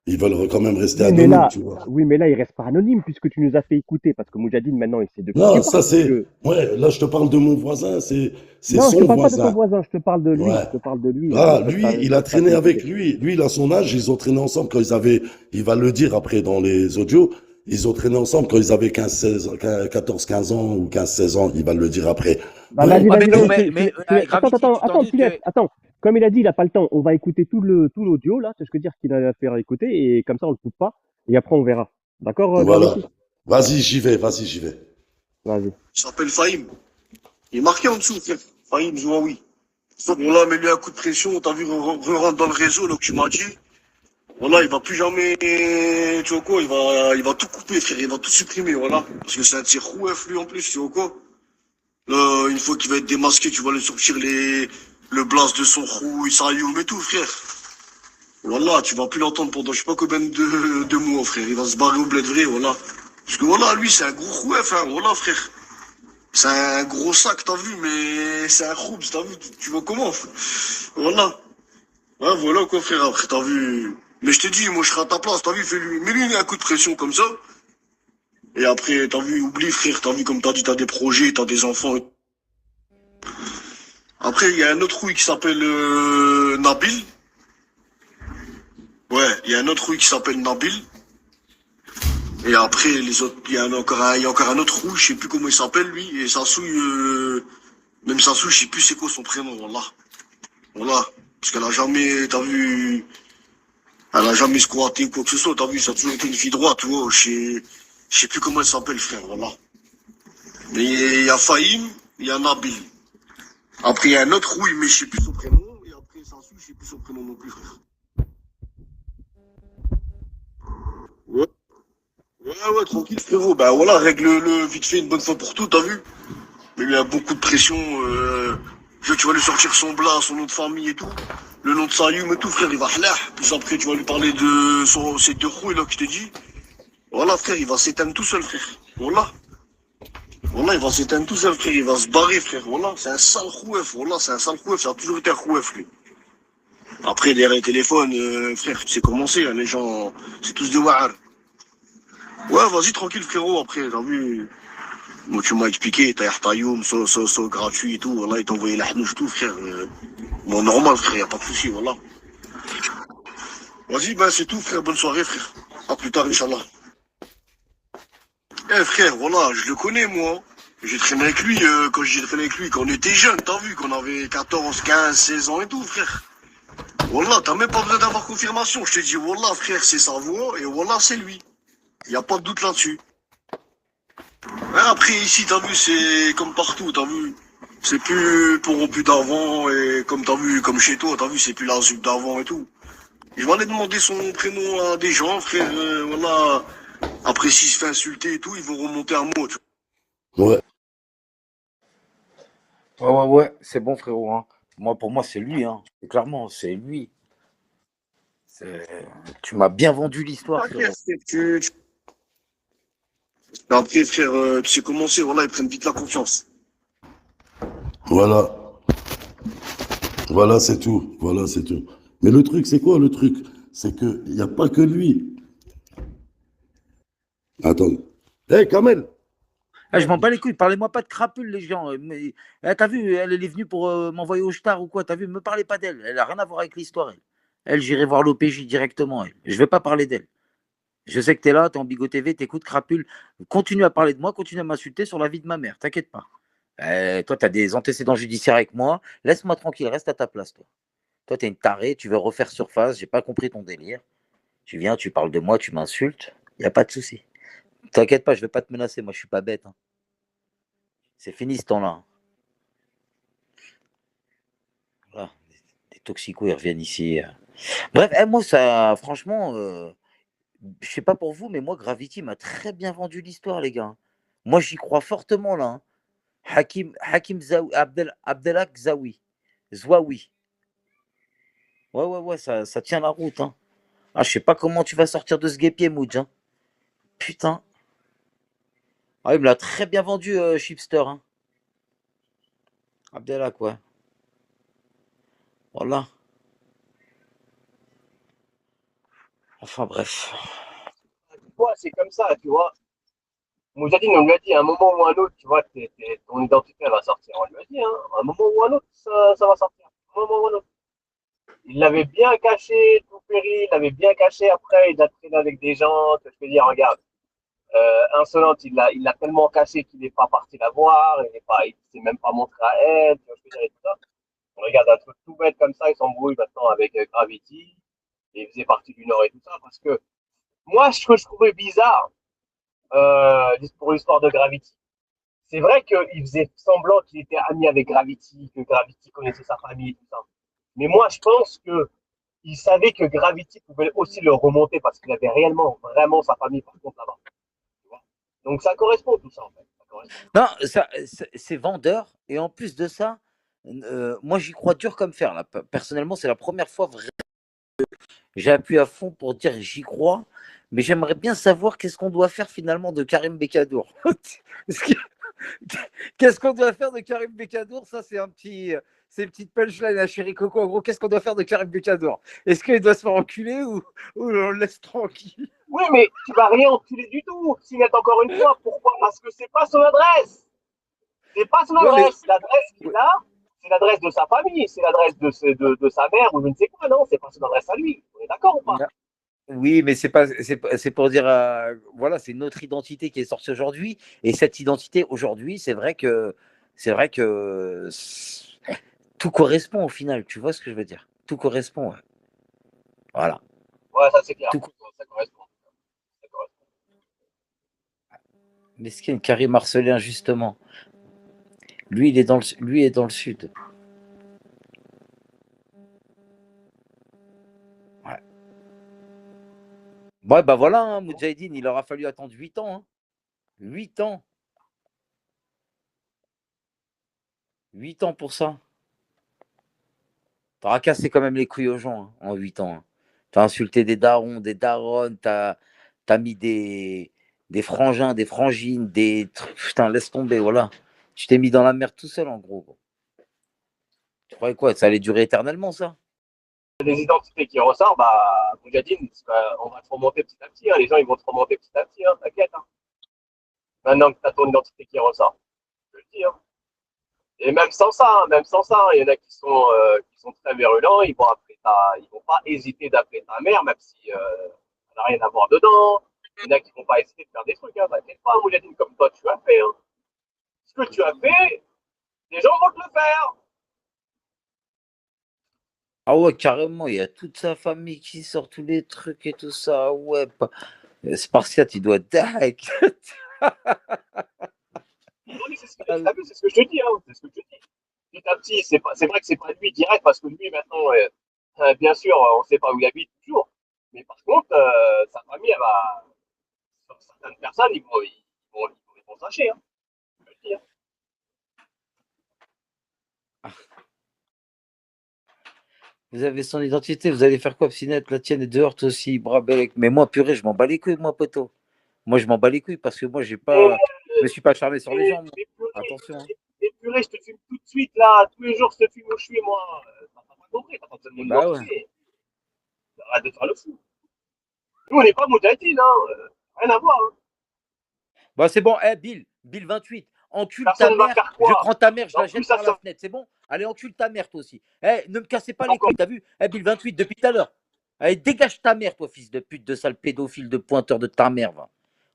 Ils veulent quand même rester Oui, mais anonymes, là, tu vois. oui, mais là, il reste pas anonyme puisque tu nous as fait écouter. Parce que Moujadine, maintenant, il sait de qui tu Non, parles. ça Puisque... c'est. Ouais, là je te parle de mon voisin, c'est Non, je te son parle pas de ton voisin. voisin, je te parle de lui. Ouais. Je te parle de lui, là, Ah, lui, il a que t'as fait traîné avec écouter. lui. Lui, il a son âge, ils ont traîné ensemble quand ils avaient, il va le dire après dans les audios, ils ont traîné ensemble quand ils avaient 15, 16, 14, 15 ans ou 15, 16 ans, il va le dire après. Bah, Ouais, vas-y, Ouais, mais vas-y, non, vas-y. Attends, Gravity, attends, tu t'en attends, doutes Pinette, que. attends. Comme il a dit, il a pas le temps. On va écouter tout l'audio, là. C'est ce que dire qu'il a à faire écouter. Et comme ça, on le coupe pas. Et après, on verra. D'accord, voilà. Gravity? Vas-y, j'y vais, vas-y, j'y vais. Vas-y. Il s'appelle Fahim. Il est marqué en dessous, frère. Fahim Zouaoui. Sauf bon là, mets-lui un coup de pression, t'as vu, rentre dans le réseau, là, que tu m'as dit. Voilà, il va plus jamais, tu vois quoi, il va tout couper, frère, il va tout supprimer, voilà. Parce que c'est un tir rouef, lui, en plus, tu vois quoi. Là, une fois qu'il va être démasqué, tu vas lui sortir le blast de son roux, ça youm et tout, frère. Voilà, tu vas plus l'entendre pendant je sais pas combien de mois, frère. Il va se barrer au bled vrai, voilà. Parce que voilà, lui, c'est un gros rouef, hein, voilà, frère. C'est un gros sac, t'as vu, mais c'est un roux, t'as vu, tu vois comment, voilà. Ouais, voilà quoi, frère, après, t'as vu. Mais je te dis, moi, je serai à ta place, t'as vu, fais-lui, mets-lui un coup de pression comme ça. Et après, t'as vu, oublie, frère, t'as vu, comme t'as dit, t'as des projets, t'as des enfants. Après, il y a un autre rouille qui s'appelle Nabil. Ouais, il y a un autre rouille qui s'appelle Nabil. Et après, les autres, il y a encore un autre rouille, je sais plus comment il s'appelle, lui. Et Sassouille, même Sassouille, je sais plus c'est quoi son prénom, voilà. Voilà. Parce qu'elle a jamais, t'as vu, elle a jamais squatté ou quoi que ce soit, t'as vu, ça a toujours été une fille droite, tu vois. Je sais plus comment elle s'appelle, frère, voilà. Mais il y a Fahim, il y a Nabil. Après, il y a un autre rouille, mais je sais plus son prénom. Et après, Sassouille, je sais plus son prénom non plus, frère. Ouais. Ouais, ouais, tranquille, frérot. Ben voilà, règle-le vite fait une bonne fois pour tout, t'as vu? Mais il y a beaucoup de pression. Tu vas lui sortir son blas, son nom de famille et tout. Le nom de Sayoum et tout, frère, il va hlah. Puis après, tu vas lui parler de ses deux roues, là, que je t'ai dit. Voilà, frère, il va s'éteindre tout seul, frère. Voilà. Voilà, il va s'éteindre tout seul, frère. Il va se barrer, frère. Voilà, c'est un sale rouef. Voilà, c'est un sale rouef. Ça a toujours été un rouef, lui. Après, derrière les téléphones, frère, tu sais comment c'est, hein, les gens, c'est tous des wahar. Ouais, vas-y, tranquille, frérot. Après, t'as vu. Moi, tu m'as expliqué, t'as Yartayoum, gratuit et tout, voilà, il t'a envoyé la hanouche, tout, frère. Bon, normal, frère, y a pas de souci, voilà. Vas-y, ben, c'est tout, frère, bonne soirée, frère. À plus tard, Inch'Allah. Eh, frère, voilà, je le connais, moi. J'ai traîné avec lui, quand j'ai traîné avec lui, quand on était jeunes, t'as vu, qu'on avait 14, 15, 16 ans et tout, frère. Wallah, t'as même pas besoin d'avoir confirmation. Je te dis, Wallah, frère, c'est sa voix, et Wallah, c'est lui. Y a pas de doute là-dessus. Ouais, après, ici, t'as vu, c'est comme partout, t'as vu. C'est plus pour plus d'avant, et comme t'as vu, comme chez toi, t'as vu, c'est plus la zup d'avant et tout. Je vais aller demander son prénom à des gens, frère, voilà. Après, s'il se fait insulter et tout, ils vont remonter un mot, tu Ouais. Ouais, ouais, ouais, c'est bon, frérot, hein. Moi, pour moi, c'est lui, hein. Clairement, c'est lui. Tu m'as bien vendu l'histoire, vois. frérot. Après, frère, tu sais comment c'est, voilà, ils prennent vite la confiance. Voilà. Voilà, c'est tout. Voilà, c'est tout. Mais le truc, c'est quoi le truc? C'est qu'il n'y a pas que lui. Attends. Hé, Kamel! Ah, je m'en bats les couilles, parlez-moi pas de crapule, les gens. Mais, t'as vu, elle est venue pour m'envoyer au star ou quoi? T'as vu, me parlez pas d'elle. Elle a rien à voir avec l'histoire, elle. Elle, j'irai voir l'OPJ directement, elle. Je vais pas parler d'elle. Je sais que t'es là, t'es en Bigot TV, t'écoutes crapule. Continue à parler de moi, continue à m'insulter sur la vie de ma mère, t'inquiète pas. Toi, t'as des antécédents judiciaires avec moi. Laisse-moi tranquille, reste à ta place, toi. Toi, t'es une tarée, tu veux refaire surface, j'ai pas compris ton délire. Tu viens, tu parles de moi, tu m'insultes. Y a pas de souci. T'inquiète pas, je vais pas te menacer, moi je suis pas bête, hein. C'est fini ce temps-là, hein. Voilà. Des toxicos, ils reviennent ici. Bref, moi, ça, franchement, je sais pas pour vous, mais moi, Gravity m'a très bien vendu l'histoire, les gars. Moi, j'y crois fortement, là, hein. Hakim Zawi, Abdelak Zawi. Zouaoui. Ouais, ouais, ouais, ça tient la route, hein. Ah, je sais pas comment tu vas sortir de ce guépier, Moudj, hein. Putain. Ah, il me l'a très bien vendu, Chipster, hein. Abdelak, ouais. Voilà. Enfin bref. Tu vois, c'est comme ça, tu vois. Moujadine, on lui a dit, à un moment ou à un autre, tu vois, ton identité, elle va sortir. On lui a dit, hein, à un moment ou à un autre, ça va sortir. À un moment ou à un autre. Il l'avait bien caché, tout péri, il l'avait bien caché après, il a traîné avec des gens, je peux dire, regarde, insolente, il l'a tellement caché qu'il n'est pas parti la voir, il s'est même pas montré à elle, tu vois, je peux dire, et tout ça. On regarde un truc tout bête comme ça, il s'embrouille maintenant avec Gravity, et il faisait partie du Nord et tout ça, parce que moi, ce que je trouvais bizarre, pour l'histoire de Gravity, c'est vrai qu'il faisait semblant qu'il était ami avec Gravity, que Gravity connaissait sa famille et tout ça. Mais moi, je pense que il savait que Gravity pouvait aussi le remonter parce qu'il avait réellement, vraiment sa famille par contre là-bas. Tu vois. Donc ça correspond tout ça en fait. Ça correspond. Non, c'est vendeur. Et en plus de ça, moi j'y crois dur comme fer. Là. Personnellement, c'est la première fois vraiment que j'ai appuyé à fond pour dire j'y crois. Mais j'aimerais bien savoir qu'est-ce qu'on doit faire finalement de Karim Bekadour. Qu'est-ce qu'on doit faire de Karim Bekadour? Ça, c'est une petite punchline à Chéri Coco. En gros, qu'est-ce qu'on doit faire de Karim Bekadour? Est-ce qu'il doit se faire enculer ou on le laisse tranquille? Oui, mais tu vas rien enculer du tout. Signet encore une fois. Pourquoi? Parce que c'est pas son adresse. C'est pas son Ouais, mais adresse. L'adresse qu'il a, c'est l'adresse de sa famille, c'est l'adresse de sa mère ou je ne sais quoi. Non, c'est pas son adresse à lui. On est d'accord ou pas? oui, mais c'est pour dire voilà, c'est notre identité qui est sortie aujourd'hui et cette identité aujourd'hui, c'est vrai que tout correspond au final, tu vois ce que je veux dire? Tout correspond, ouais. Voilà. Ouais, ça c'est clair. Tout... Ça correspond. Ça correspond. Mesquine, Karim Marcelin justement. Lui, il est dans le sud. Ouais. Ouais, bah voilà, hein, Moudjahidine, il aura fallu attendre 8 ans. Hein. 8 ans. 8 ans pour ça. T'auras cassé quand même les couilles aux gens hein, en 8 ans. Hein. T'as insulté des darons, des daronnes, t'as mis des frangins, des frangines, putain, laisse tomber, voilà. Tu t'es mis dans la merde tout seul, en gros. Tu croyais quoi? Ça allait durer éternellement, ça? Les identités qui ressortent, bah, Moujadine, on va te remonter petit à petit. Hein. Les gens, ils vont te remonter petit à petit, hein, t'inquiète. Hein. Maintenant que tu as ton identité qui ressort, je te le dis. Hein. Et même sans ça, il y en a qui sont très virulents, ils vont pas hésiter d'appeler ta mère, même si ça n'a rien à voir dedans. Il y en a qui vont pas hésiter de faire des trucs. Hein. T'inquiète pas, Moujadine, comme toi, tu as fait. Hein. Ce que tu as fait, les gens vont te le faire. Ah ouais, carrément, il y a toute sa famille qui sort tous les trucs et tout ça. Ouais, Spartiate, il doit die. Non, mais c'est ce que je te dis. Hein. C'est ce que je te dis. Petit à petit, c'est vrai que c'est pas lui direct, parce que lui, maintenant, bien sûr, on ne sait pas où il habite toujours. Mais par contre, sa famille, elle va. Certaines personnes, ils vont sacher. Hein. Je peux le dire. Vous avez son identité, vous allez faire quoi, Psinette? La tienne est dehors aussi, Brabelec. Mais moi, purée, je m'en bats les couilles, moi, poteau. Moi, je m'en bats les couilles parce que moi, je me suis pas acharné sur les gens. Moi. Attention. Hein. Et purée, je te filme tout de suite, là. Tous les jours, je te filme où je suis, moi. T'as pas compris, t'as pas besoin de mon identité. Ouais. Arrête de faire le fou. Nous, on n'est pas Moudjahidine, hein. Rien à voir. Hein. Bah, c'est bon, Bill 28. Encule ta mère, je prends ta mère, je la jette par la fenêtre, c'est bon? Allez, encule ta mère, toi aussi. Ne me cassez pas les couilles, t'as vu? Bill 28, depuis tout à l'heure. Allez, dégage ta mère, toi, fils de pute, de sale pédophile, de pointeur de ta mère, va.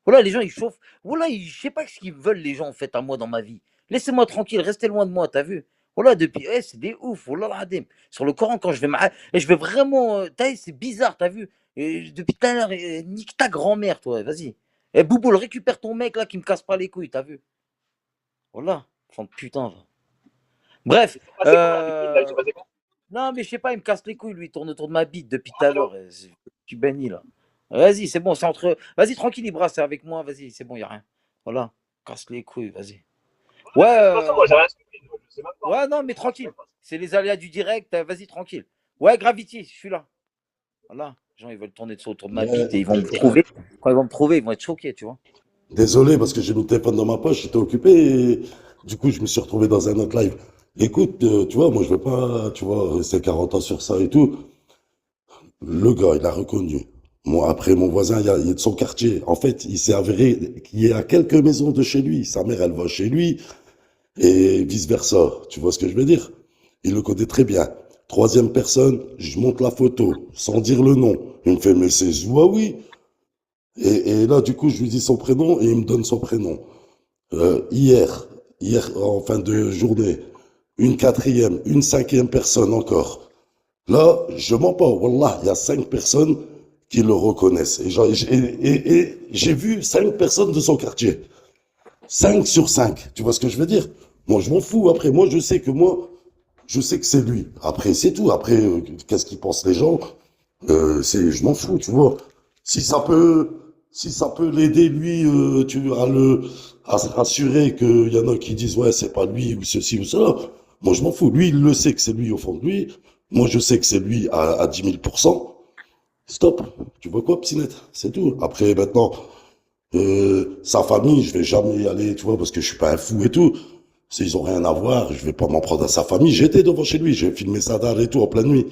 Voilà, les gens, ils chauffent. Voilà, je sais pas ce qu'ils veulent, les gens, en fait, à moi, dans ma vie. Laissez-moi tranquille, restez loin de moi, t'as vu? Voilà, depuis. C'est des ouf, voilà, l'adem. Sur le Coran, quand je vais. Et je vais vraiment. C'est bizarre, t'as vu? Et depuis tout à l'heure, nique ta grand-mère, toi, vas-y. Bouboule, récupère ton mec, là, qui me casse pas les couilles, t'as vu? Voilà, enfant de putain, va. Bref. Non, mais je sais pas, il me casse les couilles, lui, il tourne autour de ma bite depuis tout à l'heure. Je suis béni, là. Vas-y, c'est bon, c'est entre. Vas-y, tranquille, Ibra, c'est avec moi, vas-y, c'est bon, y a rien. Voilà, casse les couilles, vas-y. Ouais. Ouais, non, mais tranquille. C'est les aléas du direct, vas-y, tranquille. Ouais, Gravity, je suis là. Voilà, les gens, ils veulent tourner autour de ma bite et ils vont me trouver. Quand ils vont me trouver, ils vont être choqués, tu vois. Désolé, parce que j'ai mon téléphone dans ma poche, j'étais occupé et du coup, je me suis retrouvé dans un autre live. Écoute, tu vois, moi, je veux pas, tu vois, rester 40 ans sur ça et tout. Le gars, il a reconnu. Moi, après, mon voisin, il y a de son quartier. En fait, il s'est avéré qu'il y a quelques maisons de chez lui. Sa mère, elle va chez lui et vice-versa. Tu vois ce que je veux dire? Il le connaît très bien. Troisième personne, je monte la photo sans dire le nom. Il me fait, mais c'est Zouaoui. Et là, du coup, je lui dis son prénom et il me donne son prénom. Hier, en fin de journée, une quatrième, une cinquième personne encore. Là, je mens pas, Wallah, il y a 5 personnes qui le reconnaissent. Et j'ai vu 5 personnes de son quartier. 5 sur 5. Tu vois ce que je veux dire? Moi, je m'en fous. Après, moi, je sais que c'est lui. Après, c'est tout. Après, qu'est-ce qu'ils pensent les gens? Je m'en fous, tu vois. Si ça peut, si ça peut l'aider, lui, à se rassurer qu'il y en a qui disent, ouais, c'est pas lui, ou ceci ou cela. Moi, je m'en fous. Lui, il le sait que c'est lui au fond de lui. Moi, je sais que c'est lui à 10 000%. Stop. Tu vois quoi, Psinette? C'est tout. Après, maintenant, sa famille, je vais jamais y aller, tu vois, parce que je suis pas un fou et tout. S'ils ont rien à voir, je vais pas m'en prendre à sa famille. J'étais devant chez lui, j'ai filmé ça d'art et tout en pleine nuit.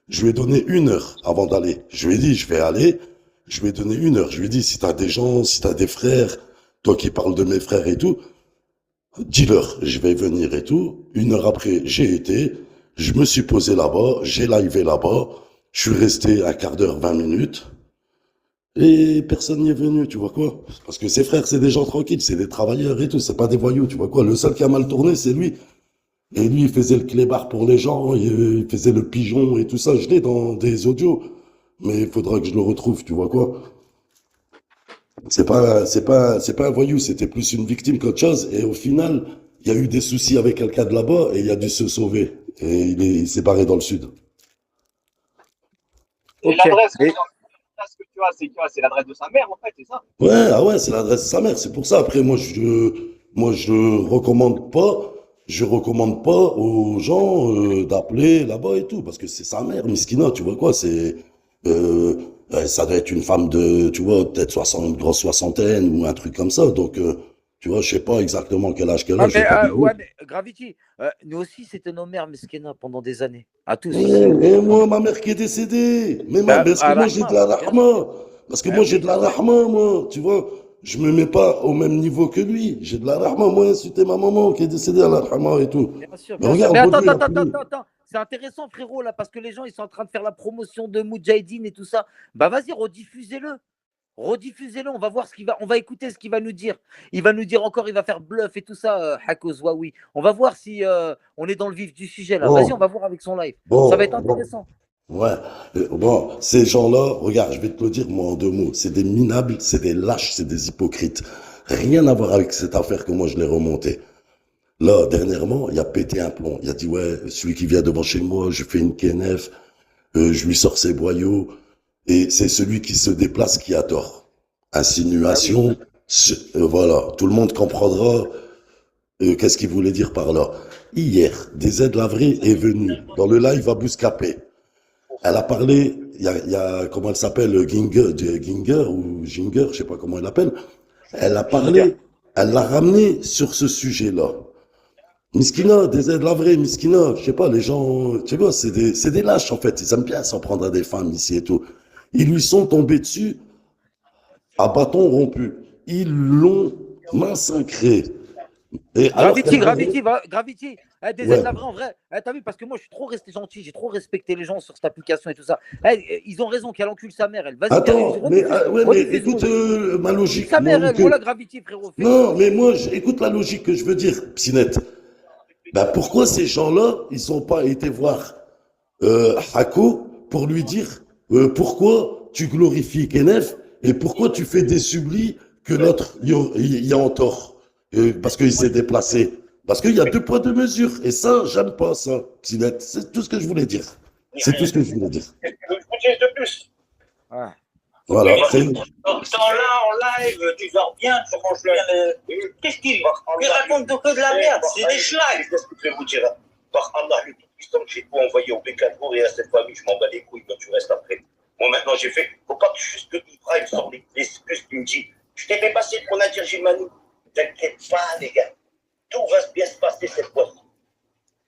Je lui ai donné 1 heure avant d'aller. Je lui ai dit, je vais aller. Je lui ai donné 1 heure. Je lui ai dit, si t'as des gens, si t'as des frères, toi qui parles de mes frères et tout, dis-leur, je vais venir et tout. 1 heure après, j'ai été. Je me suis posé là-bas, j'ai livé là-bas. Je suis resté un quart d'heure, 20 minutes. Et personne n'y est venu, tu vois quoi? Parce que ses frères, c'est des gens tranquilles, c'est des travailleurs et tout, c'est pas des voyous, tu vois quoi? Le seul qui a mal tourné, c'est lui. Et lui, il faisait le clébard pour les gens, il faisait le pigeon et tout ça. Je l'ai dans des audios, mais il faudra que je le retrouve, tu vois quoi? C'est pas un voyou, c'était plus une victime qu'autre chose. Et au final, il y a eu des soucis avec quelqu'un de là-bas et il a dû se sauver. Et il s'est barré dans le sud. Et Ok. l'adresse que tu as, c'est l'adresse de sa mère, en fait, c'est ça? Ouais, ah ouais, c'est l'adresse de sa mère. C'est pour ça. Après, moi, je recommande pas aux gens d'appeler là-bas et tout, parce que c'est sa mère, Miskina, tu vois quoi. Ça doit être une femme de, tu vois, peut-être 60, grosse soixantaine ou un truc comme ça. Donc, tu vois, je sais pas exactement quel âge qu'elle a. Ah, Je vais mais, pas lui dire. ouais, mais Gravity, nous aussi, c'était nos mères, Meskena, pendant des années. À tous ici, Ouais, et autour. moi, ma mère qui est décédée. Bah, Parce que à moi, j'ai de Rahma, la bien sûr. rahma. Parce que moi, j'ai Oui, de la rahma, moi. Tu vois, je me mets pas au même niveau que lui. J'ai de la rahma. Moi, insulter ma maman qui est décédée à la rahma et tout. bien sûr, Mais bien sûr. regarde, Mais attends, Baudou, il attends, a attends, fini. attends, attends. C'est intéressant, frérot, là, parce que les gens, ils sont en train de faire la promotion de Moudjahidine et tout ça. Bah, vas-y, rediffusez-le. Rediffusez-le, on va voir on va écouter ce qu'il va nous dire. Il va nous dire encore, il va faire bluff et tout ça, Hako Zouaoui. On va voir si on est dans le vif du sujet là. Vas-y, on Bon, va voir avec son live. Ça va être bon. intéressant. Ouais. Bon, ces gens-là, regarde, je vais te le dire, moi, en 2 mots. C'est des minables, c'est des lâches, c'est des hypocrites. Rien à voir avec cette affaire que moi, je l'ai remontée. Là, dernièrement, il a pété un plomb. Il a dit, ouais, celui qui vient devant chez moi, je fais une KNF, je lui sors ses boyaux, et c'est celui qui se déplace qui a tort. Bah oui. Insinuation, voilà, tout le monde comprendra qu'est-ce qu'il voulait dire par là. Hier, DZ Lavry est venue dans le live à Bouscapé. Elle a parlé, il y a comment elle s'appelle, Ginger ou Ginger, je sais pas comment elle l'appelle. Elle a Ginger. parlé, elle l'a ramené sur ce sujet-là. Miskina, des aides la vraie, Miskina, je sais pas, les gens, tu vois, c'est des lâches en fait, ils aiment bien s'en prendre à des femmes ici et tout. Ils lui sont tombés dessus à bâton rompu. Ils l'ont massacré. Et alors Gravity, qu'elle venait, Gravity, Gravity. DZ ouais. la vraie en vrai. T'as vu, parce que moi je suis trop resté gentil, j'ai trop respecté les gens sur cette application et tout ça. Ils ont raison qu'elle encule sa mère, elle. Vas-y, Attends, mais, rediffuse, ouais, mais rediffuse écoute Mood. ma Nique logique, sa moi, mère, elle. que, Voilà Gravity, frérot, fais-le. non, mais moi, écoute la logique que je veux dire, Psinette. Ben, pourquoi ces gens-là, ils n'ont pas été voir Hako pour lui dire pourquoi tu glorifies Kenef et pourquoi tu fais des sublis que l'autre y a en tort parce qu'il s'est déplacé. Parce qu'il y a 2 poids 2 mesures. Et ça, j'aime pas ça, Psinette. C'est tout ce que je voulais dire. C'est tout ce que je voulais dire. Je vous dis de plus. Ouais. Voilà. Temps là, en live, tu dors bien, franchement. Qu'est-ce qu'il raconte que de la merde? C'est des schlags. Qu'est-ce que je vais vous dire? Par Allah, le Tout-Puissant, j'ai tout envoyé au Bécadour et à cette famille, je m'en bats les couilles, toi tu restes après. Bon, maintenant j'ai fait, faut pas que juste que Ibrahim sort les excuses qui me dit, je t'ai fait passer pour Nadir Gilmanou. T'inquiète pas, les gars. Tout va bien se passer cette fois-ci.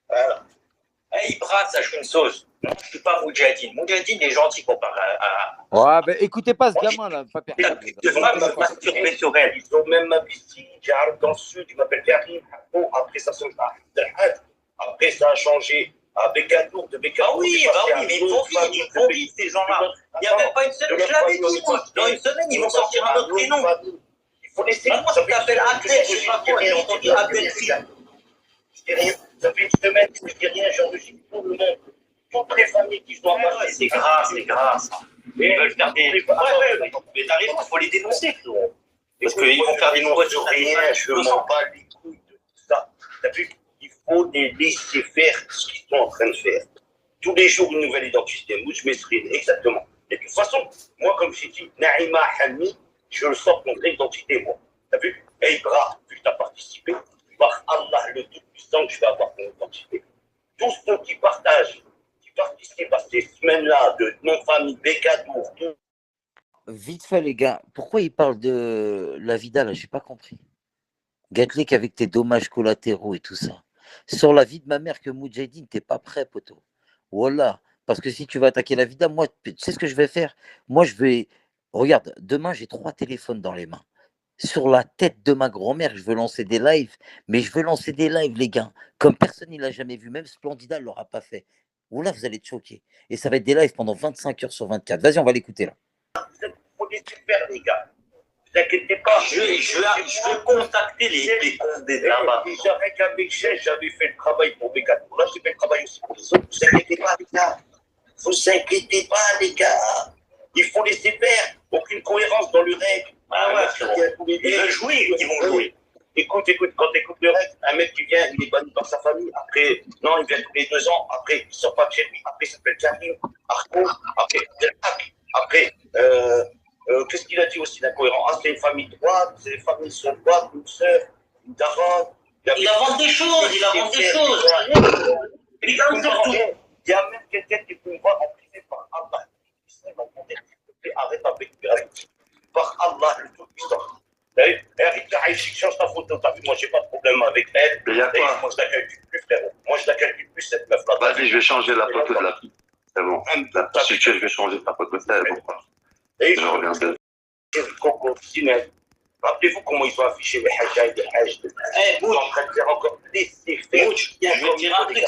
Voilà. Eh, Ibra, sache une chose. Non, je ne suis pas Moudjahidine. Moudjahidine est gentil comparé à. Ouais, ben écoutez pas ce gamin là, pas Il a personne. plus de femmes me masturber sur elle. Ils ont même investi. J'arrive dans le sud, il m'appelle Karim. Bon, après ça se après ça a changé à Bécadour, de Bécadour. Ah oui, bah oui, mais ils vont vite, ces gens-là. Il n'y a même pas une semaine, je l'avais dit, dans une semaine, ils vont sortir un autre prénom. Il faut laisser. Moi, ça s'appelle Abdel, je sais pas quoi, j'ai entendu Abdel Fil. Je dis rien. Ça fait une semaine que je dis rien, j'enregistre tout le monde. Toutes les familles qui sont en marche. C'est grave, c'est grave. Ils veulent faire des. Ouais, mais t'as raison, il faut les dénoncer, frérot. Parce qu'ils vont faire des nombreuses sur rien, je m'en bats les couilles de tout ça. T'as vu? Il faut les laisser faire ce qu'ils sont en train de faire. Tous les jours, une nouvelle identité. Mouj Mesrine, exactement. Et de toute façon, moi, comme j'ai dit, Naïma Halmi, je le sors mon vraie identité, moi. T'as vu? Et Ibra, vu que t'as participé, par Allah le Tout-Puissant, je vais avoir mon identité. Tous ceux qui partagent, qui participent à ces semaines-là de non-famille, Bécadour, tout. Vite fait, les gars, pourquoi il parle de la vida là? J'ai pas compris. Gatlik avec tes dommages collatéraux et tout ça. Sur la vie de ma mère que Moudjahidine, t'es pas prêt, poteau. Voilà. Parce que si tu vas attaquer la vida, moi, tu sais ce que je vais faire? Moi, je vais. Regarde, demain, j'ai 3 téléphones dans les mains. Sur la tête de ma grand-mère, je veux lancer des lives, mais je veux lancer des lives, les gars, comme personne ne l'a jamais vu, même Splendida ne l'aura pas fait. Oula, vous allez être choqués. Et ça va être des lives pendant 25 heures sur 24. Vas-y, on va l'écouter là. Il faut laisser faire, les gars. Ne vous inquiétez pas. Je vais contacter les cons des là-bas. Déjà, avec Chef, j'avais fait le travail pour Bécadour. Là, j'ai fait le travail aussi pour les autres. Ne vous inquiétez pas, les gars. Ne vous inquiétez pas, les gars. Il faut laisser faire. Aucune cohérence dans le règle. Ah ouais, ils veulent jouer, ils vont jouer. Écoute, quand tu écoutes le règle, un mec qui vient, il est banni par sa famille. Après, non, il vient tous les 2 ans. Après, il sort pas de chez lui. Après, il s'appelle Karim, Arco. Après, qu'est-ce qu'il a dit aussi d'incohérent? Ah, c'est une famille droite, c'est une famille sur droite, une sœur, une daronne. Il invente des choses, il invente des choses. Il invente surtout. Il y a même quelqu'un qui peut me voir en privé par Allah. Arrête avec par Allah le Tout-Puissant. Elle change ta photo, t'as vu, moi j'ai pas de problème avec elle. Mais il y a quoi? Moi je la calcule plus, frérot. Moi je la calcule plus, cette meuf-là. Vas-y, je vais changer la photo de la fille. C'est bon. Si tu veux, je vais changer ta photo, c'est bon. Et Je reviens de. Rappelez-vous comment ils ont affiché les Hajj et les Hajj. Eh, Ils sont en train de dire encore laissez faire. Je vais dire un truc,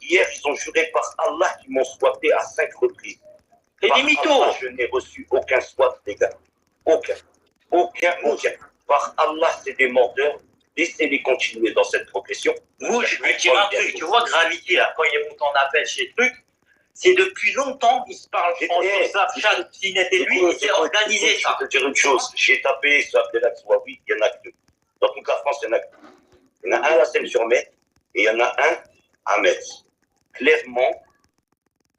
Hier, ils ont juré par Allah qu'ils m'ont squatté à 5 reprises. Et Par des mythos. Allah, je n'ai reçu aucun squat, les gars. Aucun. Par Allah, c'est des mordeurs. Laissez-les continuer dans cette progression. Moi, je vais dire un truc. Tu vois, Gravity, là, quand il est monté en appel chez le truc, c'est depuis longtemps, ils se parlent entre Snapchat, Pinette et lui, il s'est organisé ça. Je vais te dire une chose. J'ai tapé sur Abdelak Souaoui, il y en a que 2. Dans toute la France, il y en a que 2. Il y en a un à la Seine-sur-Mer et il y en a un à Metz. Clairement,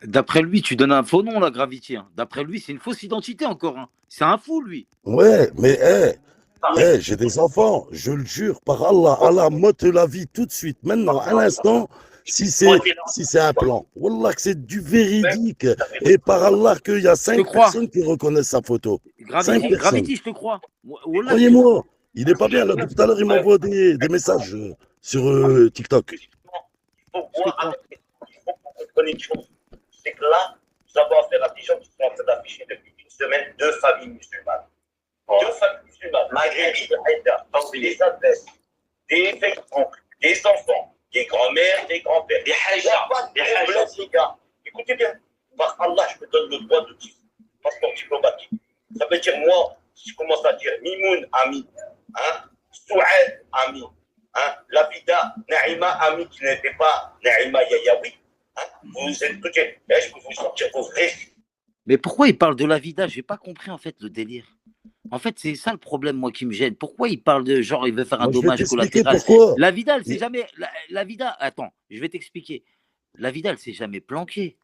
D'après lui, tu donnes un faux nom là, Gravity. Hein. D'après lui, c'est une fausse identité encore. Hein. C'est un fou, lui. Ouais, mais j'ai des enfants, je le jure, par Allah, Allah m'ôte la vie tout de suite, maintenant, à l'instant, si c'est un plan. Wallah, que c'est du véridique. Et par Allah, qu'il y a 5 personnes qui reconnaissent sa photo. Gravity, je te crois. Croyez-moi, il n'est pas bien. Là, tout à l'heure, il m'envoie des messages sur TikTok. Il faut voir, il faut que vous compreniez une chose. C'est que là, nous avons affaire à des gens qui sont en train d'afficher depuis une semaine 2 familles musulmanes. 2 familles musulmanes, Maghrébines, Haïda, donc les adresses, des Facebook, des enfants, des grands-mères, des grands-pères, des hajjas, des hajjas, les gars. Écoutez bien, par Allah, je me donne le droit de dire, passeport diplomatique. Ça veut dire, moi, si je commence à dire Mimoun, ami, hein, Souad, ami, hein, Labida, Naïma, ami, qui n'était pas Naïma Yayaoui, hein, vous êtes tout je peux vous sortir vos vrais. Mais pourquoi il parle de la vida? J'ai pas compris en fait le délire. En fait, c'est ça le problème, moi, qui me gêne. Pourquoi il parle de genre, il veut faire un dommage collatéral? La vida, elle s'est jamais. La vida, attends, je vais t'expliquer. La vida, elle s'est jamais planquée.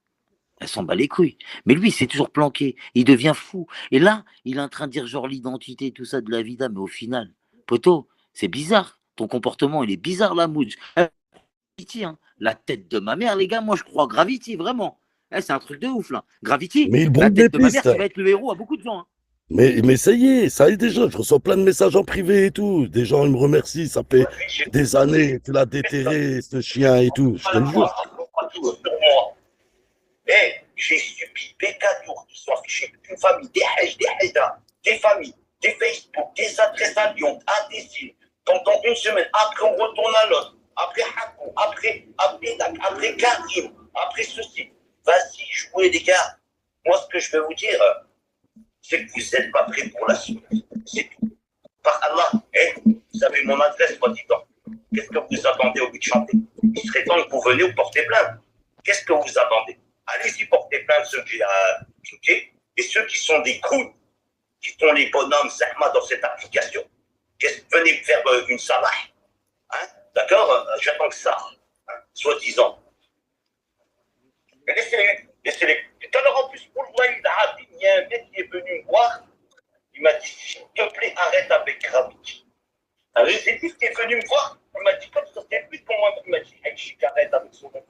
Elle s'en bat les couilles. Mais lui, c'est toujours planqué. Il devient fou. Et là, il est en train de dire genre l'identité, tout ça de la vida. Mais au final, poto, c'est bizarre. Ton comportement, il est bizarre, la Mouj. Gravity, hein. La tête de ma mère, les gars, moi, je crois Gravity, vraiment. C'est un truc de ouf, là. Gravity, mais il la brûle tête des de ma mère, pistes. qui va être le héros à beaucoup de gens. Hein. Mais ça y est déjà, je reçois plein de messages en privé et tout. Des gens, ils me remercient, ça fait des années que tu l'as déterré, ce chien et tout. Je te le jure. Sur moi. J'ai subi des cadeaux qui sont affichés d'une famille, des hajj, des haïdas, des familles, des Facebook, des adresses à Lyon, à des îles. Pendant une semaine, après on retourne à l'autre, après Hakou, après Abdelak, après Karim, après ceci. Vas-y, jouez les gars. Moi, ce que je vais vous dire, c'est que vous n'êtes pas prêts pour la suite. C'est tout. Par Allah, vous avez mon adresse, moi, dis-donc. Qu'est-ce que vous attendez au bout de chanter? Il serait temps que vous veniez vous porter plainte. Qu'est-ce que vous attendez? Allez-y porter plainte ceux qui cliqué et ceux qui sont des clowns, qui font les bonhommes Zahma dans cette application. Venez me faire une salah. Hein? D'accord? J'attends que ça. Hein? Soi-disant. Laissez-les. Tout à l'heure, en plus, pour le il y a un mec qui est venu me voir. Il m'a dit, s'il te plaît, arrête avec Gravity. C'est lui qui est venu me voir. Il m'a dit, comme ça, c'est plus pour moi. Il m'a dit, hey, arrête avec son nom.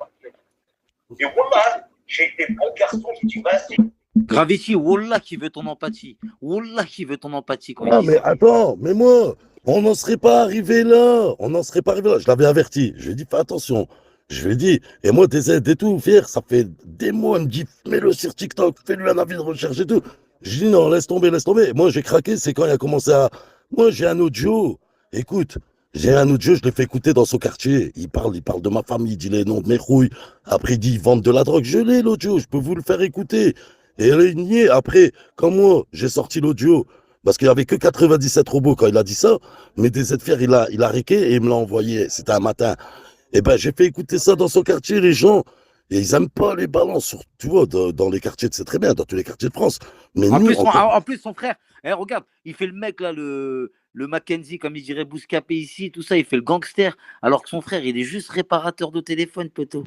Et voilà, j'ai été bon garçon, j'ai dit, vas-y. Gravity, Wallah qui veut ton empathie. Wallah qui veut ton empathie quand Ah, il dit mais ça. attends, mais moi, on n'en serait pas arrivé là. On n'en serait pas arrivé là. Je l'avais averti. Je lui ai dit, fais attention. Je lui ai dit, et moi, des aides et tout, fier, ça fait des mois. Elle me dit, mets-le sur TikTok, fais-lui un avis de recherche et tout. Je dis, non, laisse tomber, laisse tomber. Moi, j'ai craqué, c'est quand il a commencé à. Moi, j'ai un audio. Écoute, j'ai un audio, je l'ai fait écouter dans son quartier. Il parle de ma famille, il dit les noms de mes rouilles. Après, il dit, ils vendent de la drogue. Je l'ai, l'audio, je peux vous le faire écouter. Et elle est niée. Après, quand moi, j'ai sorti l'audio, parce qu'il n'y avait que 97 robots quand il a dit ça, mais des ZFR, il a réqué et il me l'a envoyé. C'était un matin. Et ben, j'ai fait écouter ça dans son quartier, les gens. Et ils aiment pas les balances, tu vois, dans les quartiers, c'est très bien, dans tous les quartiers de France. Mais En nous, plus, son frère, regarde, il fait le mec là, le Mackenzie, comme il dirait Bouscapé ici, tout ça, il fait le gangster, alors que son frère, il est juste réparateur de téléphone, poteau.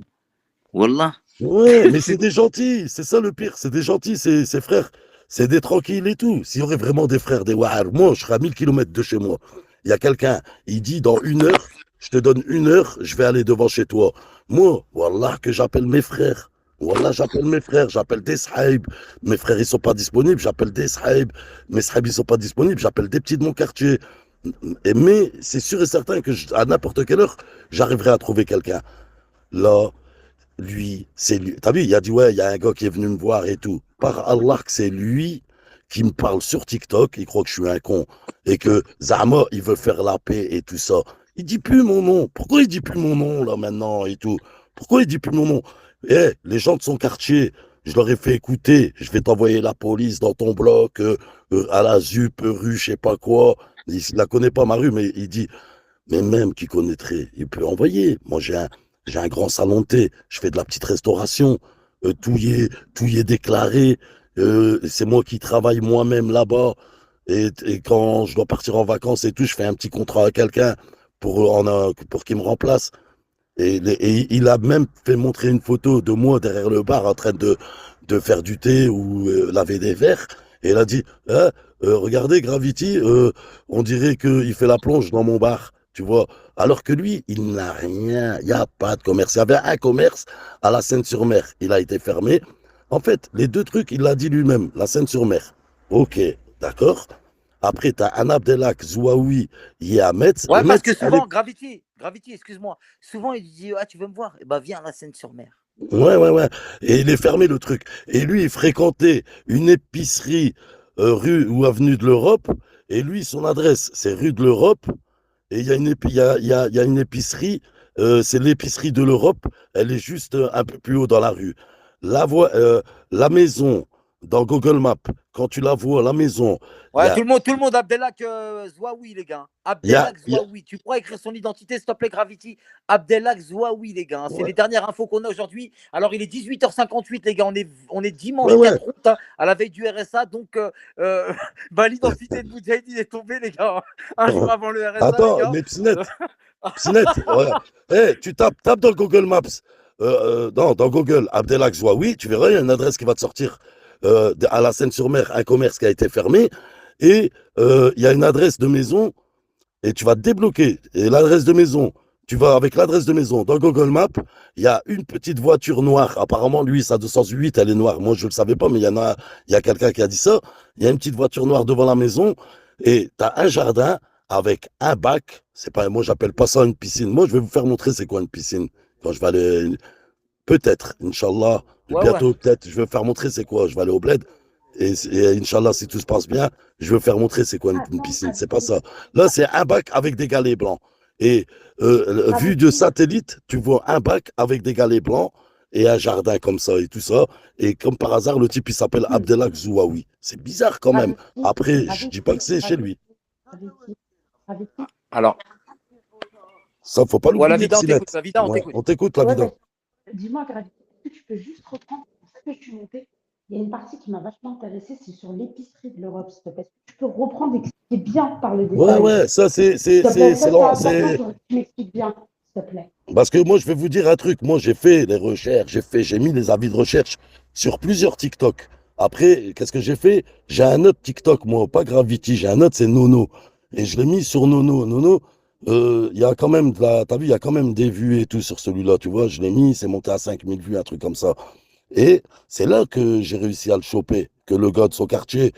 Wallah. ouais, mais c'est des gentils, c'est ça le pire, c'est des gentils, ces frères, c'est des tranquilles et tout. S'il y aurait vraiment des frères, des wahar, moi, je serais à 1000 kilomètres de chez moi. Il y a quelqu'un, il dit dans 1 heure, je te donne 1 heure, je vais aller devant chez toi. Moi, wallah, que j'appelle mes frères. Wallah, j'appelle mes frères, j'appelle des sahibs. Mes frères, ils sont pas disponibles, j'appelle des sahibs. Mes sahibs, ils sont pas disponibles, j'appelle des petits de mon quartier. Mais c'est sûr et certain que à n'importe quelle heure, j'arriverai à trouver quelqu'un. Là, lui, c'est lui. T'as vu, il a dit, ouais, il y a un gars qui est venu me voir et tout. Par Allah, que c'est lui qui me parle sur TikTok, il croit que je suis un con. Et que Zama, il veut faire la paix et tout ça. Il dit plus mon nom. Pourquoi il dit plus mon nom, là, maintenant, et tout? Pourquoi il dit plus mon nom? Les gens de son quartier, je leur ai fait écouter, je vais t'envoyer la police dans ton bloc, à la ZUP, rue, je sais pas quoi. Il la connaît pas, ma rue, mais il dit, mais même qui connaîtrait, il peut envoyer. Moi, j'ai un grand salon de thé, je fais de la petite restauration, tout y est déclaré, c'est moi qui travaille moi-même là-bas, et quand je dois partir en vacances et tout, je fais un petit contrat à quelqu'un pour qu'il me remplace. Et il a même fait montrer une photo de moi derrière le bar en train de faire du thé ou laver des verres. Et il a dit, hein, regardez Gravity, on dirait qu'il fait la plonge dans mon bar, tu vois. Alors que lui, il n'a rien, il n'y a pas de commerce. Il y avait un commerce à la Seine-sur-Mer, il a été fermé. En fait, les deux trucs, il l'a dit lui-même, la Seine-sur-Mer. Ok, d'accord. Après, tu as un Abdelak, Zouaoui, il est à Metz. Ouais, Et parce que Metz, souvent, Gravity, excuse-moi, souvent il dit, ah, tu veux me voir? Eh ben, viens à la Seine-sur-Mer. ouais. Et il est fermé le truc. Et lui, il fréquentait une épicerie rue ou avenue de l'Europe. Et lui, son adresse, c'est rue de l'Europe. Et il y a il y a une épicerie, c'est l'épicerie de l'Europe. Elle est juste un peu plus haut dans la rue. La maison, dans Google Maps, quand tu la vois, la maison, il y Ouais, a, tout le monde, Abdelak Zouaoui, les gars. il y a, Abdelak Zouaoui. Tu pourras écrire son identité, s'il te plaît, Gravity. Abdelak Zouaoui, les gars. C'est ouais, les dernières infos qu'on a aujourd'hui. Alors, il est 18h58, les gars. On est dimanche ouais, ouais. 4 août, hein, à la veille du RSA. Donc, bah, l'identité de Moudjahid est tombée, les gars. Un jour avant le RSA, les Attends, gars. mais Psinette, ouais. Tu tapes dans Google Maps, dans Google Abdelak Zouaoui, tu verras, il y a une adresse qui va te sortir à la Seine-sur-Mer, un commerce qui a été fermé, et il y a une adresse de maison, et tu vas te débloquer. Et l'adresse de maison, tu vas avec l'adresse de maison dans Google Maps, il y a une petite voiture noire. Apparemment, lui, sa 208, elle est noire. Moi, je ne le savais pas, mais il y a quelqu'un qui a dit ça. il y a une petite voiture noire devant la maison et tu as un jardin avec un bac. C'est pas, moi, j'appelle pas ça une piscine. Moi, je vais vous faire montrer c'est quoi une piscine. Quand je vais aller, peut-être, Inch'Allah, Ouais, bientôt, peut-être, je vais vous faire montrer c'est quoi. Je vais aller au bled et Inch'Allah, si tout se passe bien, je vais vous faire montrer c'est quoi une piscine. C'est pas ça. Là, c'est un bac avec des galets blancs. Et vu de satellite, tu vois un bac avec des galets blancs et un jardin comme ça et tout ça. Et comme par hasard, le type, il s'appelle Abdelak Zouaoui. C'est bizarre quand même. Après, je dis pas que c'est chez lui. Alors, Ça, faut pas ouais, la l'oublier, vida, on Psynet. t'écoute. La vida, on Ouais, t'écoute. on t'écoute, la Ouais, vida. dis-moi, Gravity, est-ce que tu peux juste reprendre, c'est pour ça que je suis montée. Il y a une partie qui m'a vachement intéressée, c'est sur l'épicerie de l'Europe, s'il te plaît. Est-ce que tu peux reprendre et expliquer bien par le Ouais, détail? ouais, ça, S'il te plaît, ça, c'est important, c'est. que tu m'expliques bien, s'il te plaît. Parce que moi, je vais vous dire un truc. Moi, j'ai fait les recherches, j'ai mis les avis de recherche sur plusieurs TikTok. Après, qu'est-ce que j'ai fait? J'ai un autre TikTok, moi, pas Gravity, j'ai un autre, c'est Nono. Et je l'ai mis sur Nono. Nono, il y a quand même t'as vu, il y a quand même des vues et tout sur celui-là, tu vois. Je l'ai mis, c'est monté à 5000 vues, un truc comme ça. Et c'est là que j'ai réussi à le choper, que le gars de son quartier,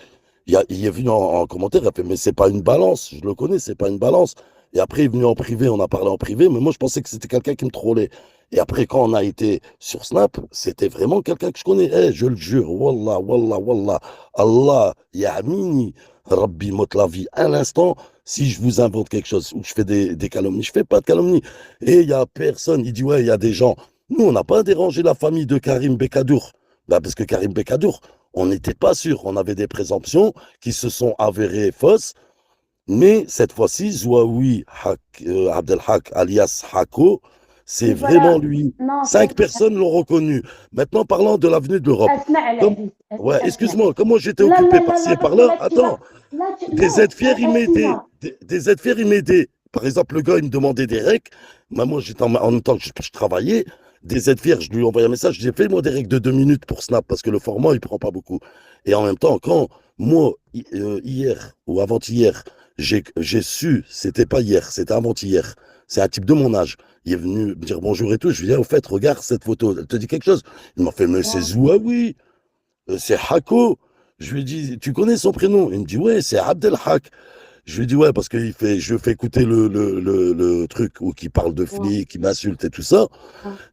il est venu en commentaire, il a fait, mais c'est pas une balance, je le connais, c'est pas une balance. Et après, il est venu en privé, on a parlé en privé, mais moi, je pensais que c'était quelqu'un qui me trollait. Et après, quand on a été sur Snap, c'était vraiment quelqu'un que je connais. Eh, je le jure, Wallah, Wallah, Wallah, Allah, Ya'mini, Rabbi mot la vie. À l'instant, si je vous invente quelque chose ou je fais des calomnies, je fais pas de calomnies. Et il y a personne, il dit, ouais, il y a des gens. Nous, on n'a pas dérangé la famille de Karim Bekadour. Bah, parce que Karim Bekadour, on n'était pas sûr. On avait des présomptions qui se sont avérées fausses. Mais cette fois-ci, Zouaoui Abdelhak, alias Hako, c'est Oui, vraiment voilà. lui. Non, 5 personnes l'ont reconnu. Maintenant, parlant de l'avenue de l'Europe. Asma, Comme... Aziz. Ouais, Asma. excuse-moi, comment j'étais Là, occupé là, par-ci là, et par-là. là, tu Attends, vas. Là, des non, aides fiers, ils m'aidaient. laisse-moi. Des aides fiers, ils m'aidaient. Par exemple, le gars, il me demandait des recs. Moi, j'étais en même temps que je travaillais. Des aides fiers, je lui envoyais un message. Je disais, fais-moi des recs de 2 minutes pour Snap parce que le format, il prend pas beaucoup. Et en même temps, quand moi, hier ou avant-hier, j'ai su, c'était pas hier, c'était avant-hier. C'est un type de mon âge. Il est venu me dire bonjour et tout. Je lui ai dit, au fait, regarde cette photo. Elle te dit quelque chose? Il m'a fait, mais c'est Zouaoui, c'est Hako. Je lui ai dit, tu connais son prénom? Il me dit, ouais, c'est Abdelhak. Je lui ai dit, ouais, parce que je fais écouter le truc où qui parle de flics, qui m'insulte et tout ça.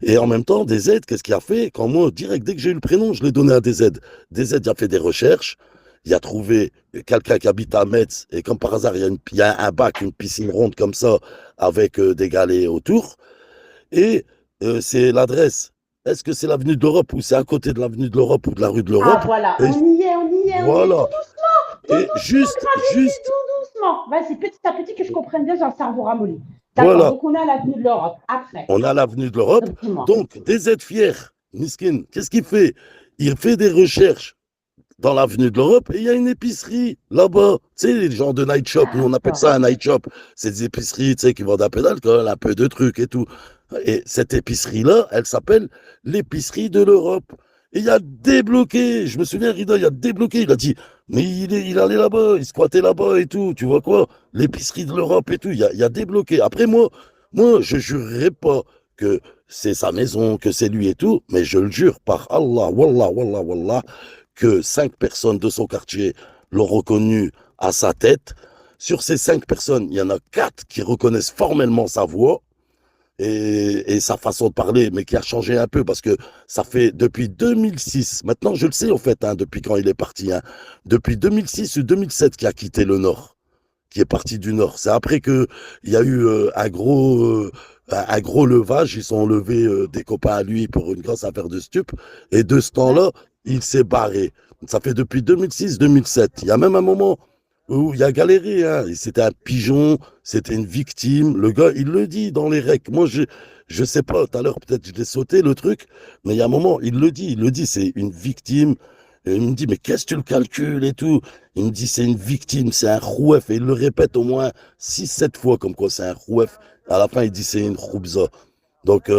Et en même temps, DZ, qu'est-ce qu'il a fait? Quand moi, direct, dès que j'ai eu le prénom, je l'ai donné à DZ. DZ, il a fait des recherches. Il a trouvé quelqu'un qui habite à Metz. Et comme par hasard, il y a un bac, une piscine ronde comme ça, avec des galets autour. Et c'est l'adresse. Est-ce que c'est l'avenue de l'Europe ou c'est à côté de l'avenue de l'Europe ou de la rue de l'Europe? Ah, voilà, Et on y est, on y est, on y est. voilà. Tout doucement, tout Et doucement, juste, Gravity, tout doucement. Vas-y, petit à petit, que je comprenne bien, j'ai un cerveau ramolli. D'accord, voilà. donc on est à l'avenue de l'Europe. Après, On a l'avenue de l'Europe. donc dis-moi. Donc, DZ fier, Miskin, qu'est-ce qu'il fait? Il fait des recherches dans l'avenue de l'Europe et il y a une épicerie là-bas. Tu sais, les gens de night shop, nous on appelle ça un night shop. C'est des épiceries, tu sais, qui vendent un peu d'alcool, un peu de trucs et tout. Et cette épicerie-là, elle s'appelle l'épicerie de l'Europe. Et il a débloqué, je me souviens, Rida, il a débloqué, il a dit, mais il allait là-bas, il squattait là-bas et tout, tu vois quoi? L'épicerie de l'Europe et tout, il a débloqué. Après, moi, je jurerai pas que c'est sa maison, que c'est lui et tout, mais je le jure par Allah, Wallah, Wallah, Wallah, que 5 personnes de son quartier l'ont reconnu à sa tête. Sur ces 5 personnes, il y en a 4 qui reconnaissent formellement sa voix et sa façon de parler, mais qui a changé un peu parce que ça fait depuis 2006, maintenant je le sais en fait, hein, depuis quand il est parti, hein, depuis 2006 ou 2007 qu'il a quitté le Nord, qui est parti du Nord. C'est après qu'il y a eu un gros levage, ils sont levés des copains à lui pour une grosse affaire de stup, et de ce temps-là, il s'est barré. Ça fait depuis 2006-2007. Il y a même un moment où il a galéré, hein. C'était un pigeon, c'était une victime. Le gars, il le dit dans les recs. Moi, je sais pas, tout à l'heure, peut-être je l'ai sauté le truc, mais il y a un moment, il le dit, c'est une victime. Et il me dit, mais qu'est-ce que tu le calcules et tout? Il me dit, c'est une victime, c'est un rouef. Et il le répète au moins 6-7 fois, comme quoi c'est un rouef. À la fin, il dit, c'est une roubza. Donc,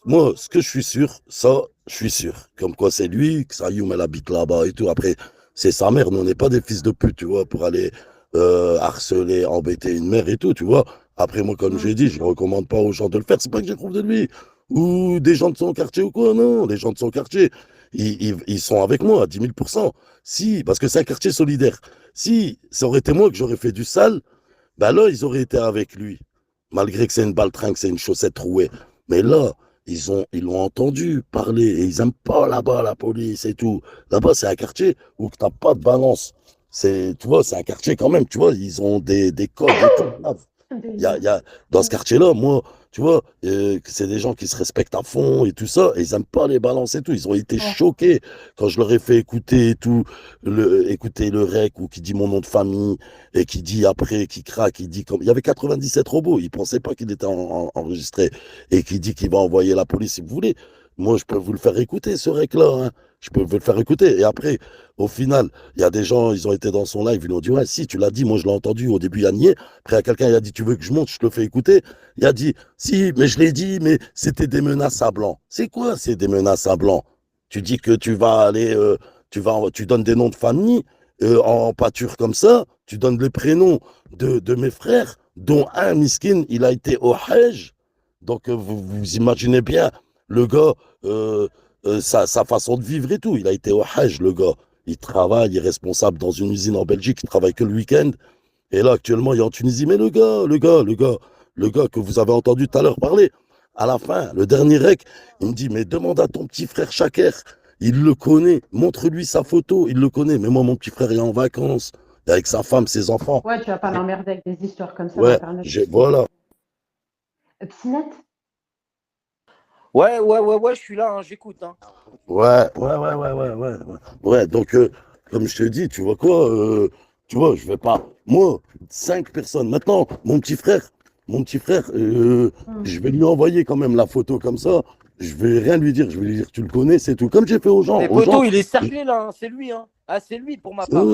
moi, ce que je suis sûr, ça, je suis sûr. Comme quoi c'est lui, que Sayoum, elle habite là-bas et tout. Après, c'est sa mère. Nous, on n'est pas des fils de pute, tu vois, pour aller harceler, embêter une mère et tout, tu vois. Après, moi, comme j'ai dit, je ne recommande pas aux gens de le faire. C'est pas que j'éprouve de lui. Ou des gens de son quartier ou quoi, non. Les gens de son quartier, ils sont avec moi à 10 000%. Si, parce que c'est un quartier solidaire. Si ça aurait été moi que j'aurais fait du sale, ben là, ils auraient été avec lui. Malgré que c'est une baltringue, que c'est une chaussette trouée. Mais là, ils l'ont entendu parler et ils aiment pas là-bas la police et tout. Là-bas, c'est un quartier où t'as pas de balance. Tu vois, c'est un quartier quand même, tu vois, ils ont des codes et tout. Dans ce quartier-là, moi, tu vois, c'est des gens qui se respectent à fond et tout ça, et ils aiment pas les balances et tout. Ils ont été choqués quand je leur ai fait écouter et tout, écouter le rec ou qui dit mon nom de famille et qui dit après, qui craque, il dit comme. Il y avait 97 robots, ils pensaient pas qu'il était enregistré et qui dit qu'il va envoyer la police si vous voulez. Moi, je peux vous le faire écouter, ce rec-là, hein. Je peux vous le faire écouter. Et après, au final, il y a des gens, ils ont été dans son live, ils lui ont dit, ouais, si, tu l'as dit, moi je l'ai entendu au début, il a nié. Après, il y a quelqu'un, il a dit, tu veux que je monte, je te le fais écouter. Il a dit, si, mais je l'ai dit, mais c'était des menaces à blanc. C'est quoi, c'est des menaces à blanc? Tu dis que tu vas aller, tu donnes des noms de famille en pâture comme ça, tu donnes les prénoms de mes frères, dont un miskin, il a été au Hajj. Donc, vous imaginez bien, le gars, sa façon de vivre et tout. Il a été au Hajj, le gars. Il travaille, il est responsable dans une usine en Belgique, il travaille que le week-end. Et là, actuellement, il est en Tunisie. Mais le gars que vous avez entendu tout à l'heure parler, à la fin, le dernier rec, il me dit, mais demande à ton petit frère Chaker. Il le connaît. Montre-lui sa photo. Il le connaît. Mais moi, mon petit frère, il est en vacances. Avec sa femme, ses enfants. Ouais, tu vas pas l'emmerder avec des histoires comme ça. Ouais, voilà. Psinette? Ouais, je suis là, hein, j'écoute. Hein. Ouais. Ouais, donc, comme je te dis, tu vois quoi, tu vois, je vais pas. Moi, 5 personnes. Maintenant, mon petit frère, je vais lui envoyer quand même la photo comme ça. Je vais rien lui dire. Je vais lui dire, tu le connais, c'est tout. Comme j'ai fait aux gens. Les photos, il est cerclé là, hein, c'est lui. Hein. Ah, c'est lui pour ma part.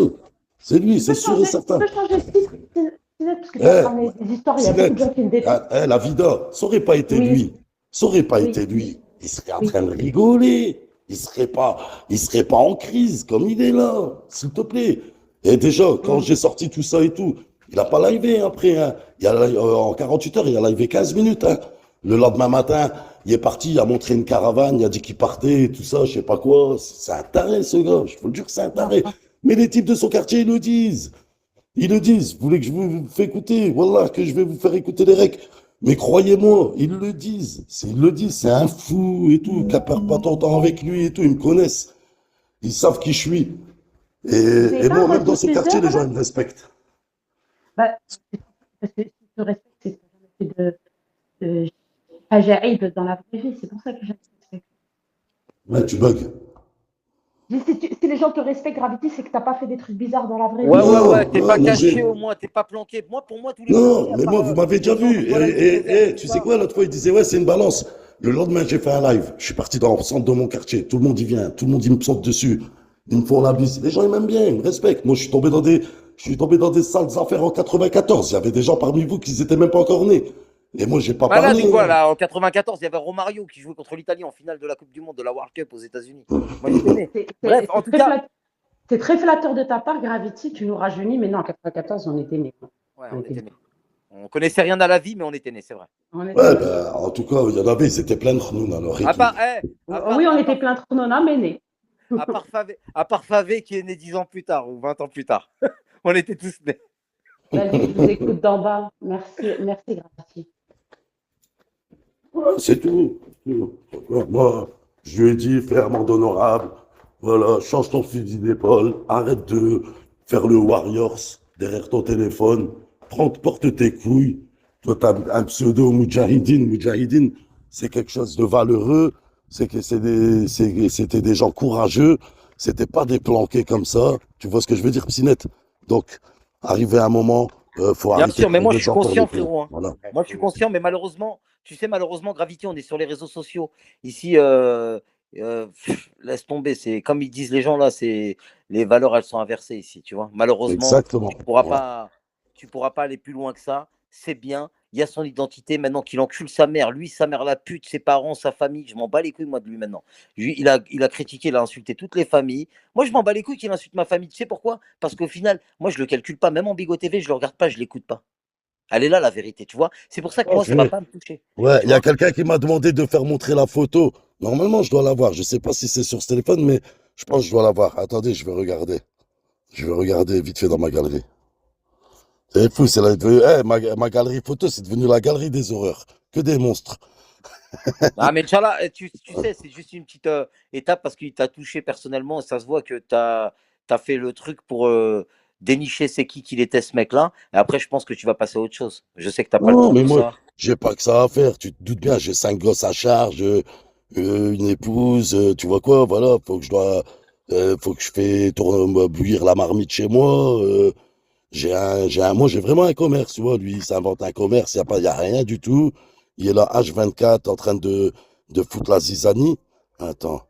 C'est lui, c'est sûr et certain. Tu peux changer de titre, Psinette, parce que tu vas ramener des histoires, il y a beaucoup de gens qui me détestent. La vida, ça aurait pas été lui. Ça aurait pas été lui. Il serait en train de rigoler. Il serait pas en crise comme il est là, s'il te plaît. Et déjà, quand j'ai sorti tout ça et tout, il a pas livé après. Hein. En 48 heures, il a livé 15 minutes. Hein. Le lendemain matin, il est parti, il a montré une caravane, il a dit qu'il partait, tout ça, je sais pas quoi. C'est un taré, ce gars. Je peux le dire, c'est un taré. Mais les types de son quartier, ils le disent. Ils le disent. Vous voulez que je vous fasse écouter? Wallah, que je vais vous faire écouter les recs. Mais croyez-moi, ils le disent. Ils le disent, c'est un fou et tout, qui perd pas ton temps avec lui et tout. Ils me connaissent. Ils savent qui je suis. Et moi, même dans ce quartier, les gens ils me respectent. Bah, parce que si tu te respectes, c'est que tu de Ajaïb dans la vraie vie. C'est pour ça que je te respecte. Ouais, tu bugs. Si les gens te respectent, Gravity, c'est que tu n'as pas fait des trucs bizarres dans la vraie vie. Ouais, t'es pas caché au moins, t'es pas planqué. Pour moi, tous les Non, mais moi, vous m'avez déjà vu. Et tu sais quoi, l'autre fois, il disait, ouais, c'est une balance. Le lendemain, j'ai fait un live. Je suis parti dans le centre de mon quartier. Tout le monde y vient. Tout le monde, il me saute dessus. Ils me font la bise. Les gens, ils m'aiment bien, ils me respectent. Moi, je suis tombé dans des sales affaires en 94. Il y avait des gens parmi vous qui n'étaient même pas encore nés. Et moi, j'ai pas là, parlé. c'est quoi, là, en 94, il y avait Romario qui jouait contre l'Italie en finale de la Coupe du Monde, de la World Cup aux États-Unis. Moi, j'étais né. Bref, en tout cas. C'est très flatteur de ta part, Gravity. Tu nous rajeunis, mais non, en 94, on était nés. Ouais, on était nés. On connaissait rien à la vie, mais on était nés, c'est vrai. Ouais, ben, en tout cas, il y en avait, ils étaient pleins de chnoun alors. Oui, on était plein de chnouna, mais nés. À part Favé qui est né 10 ans plus tard ou 20 ans plus tard. On était tous nés. Vas-y, je vous écoute d'en bas. Merci, Gravity. Ouais, c'est tout. Moi, je lui ai dit, frère monde honorable, voilà, change ton fusil d'épaule, arrête de faire le Warriors derrière ton téléphone, porte tes couilles. Toi, tu as un pseudo Moudjahidine. Moudjahidine, c'est quelque chose de valeureux, c'était des gens courageux, c'était pas des planqués comme ça. Tu vois ce que je veux dire, Psinette? Donc, arrivé à un moment, faut arrêter. Bien sûr, mais moi, je suis conscient, frérot. Hein. Voilà. Moi, je suis conscient, mais malheureusement, tu sais, Gravity, on est sur les réseaux sociaux. Ici, laisse tomber. C'est comme ils disent les gens là, c'est les valeurs, elles sont inversées ici, tu vois. Malheureusement, exactement. Tu pourras pas aller plus loin que ça. C'est bien. Il y a son identité maintenant qu'il encule sa mère, lui, sa mère la pute, ses parents, sa famille. Je m'en bats les couilles moi de lui maintenant. Lui, il a critiqué, il a insulté toutes les familles. Moi, je m'en bats les couilles qu'il insulte ma famille. Tu sais pourquoi? Parce qu'au final, moi, je le calcule pas. Même en Bigot TV, je le regarde pas, je l'écoute pas. Elle est là, la vérité, tu vois. C'est pour ça que moi, ça va pas me toucher. Ouais, il y a quelqu'un qui m'a demandé de faire montrer la photo Normalement, je dois l'avoir. Je sais pas si c'est sur ce téléphone, mais je pense que je dois l'avoir. Attendez, je vais regarder. Je vais regarder vite fait dans ma galerie. C'est fou, c'est ma galerie photo, c'est devenu la galerie des horreurs. Que des monstres. Ah, mais Inch'Allah, tu sais, c'est juste une petite étape parce qu'il t'a touché personnellement. Ça se voit que tu as fait le truc pour dénicher c'est qui qu'il était ce mec-là. Et après, je pense que tu vas passer à autre chose. Je sais que t'as pas le Non, temps, mais tout moi, ça. j'ai pas que ça à faire. Tu te doutes bien, j'ai 5 gosses à charge, une épouse, tu vois quoi, voilà, faut que je fais tourner, bouillir la marmite chez moi. Moi, j'ai vraiment un commerce, tu vois. Lui, il s'invente un commerce, y a rien du tout. Il est là, H24, en train de foutre la zizanie. Attends.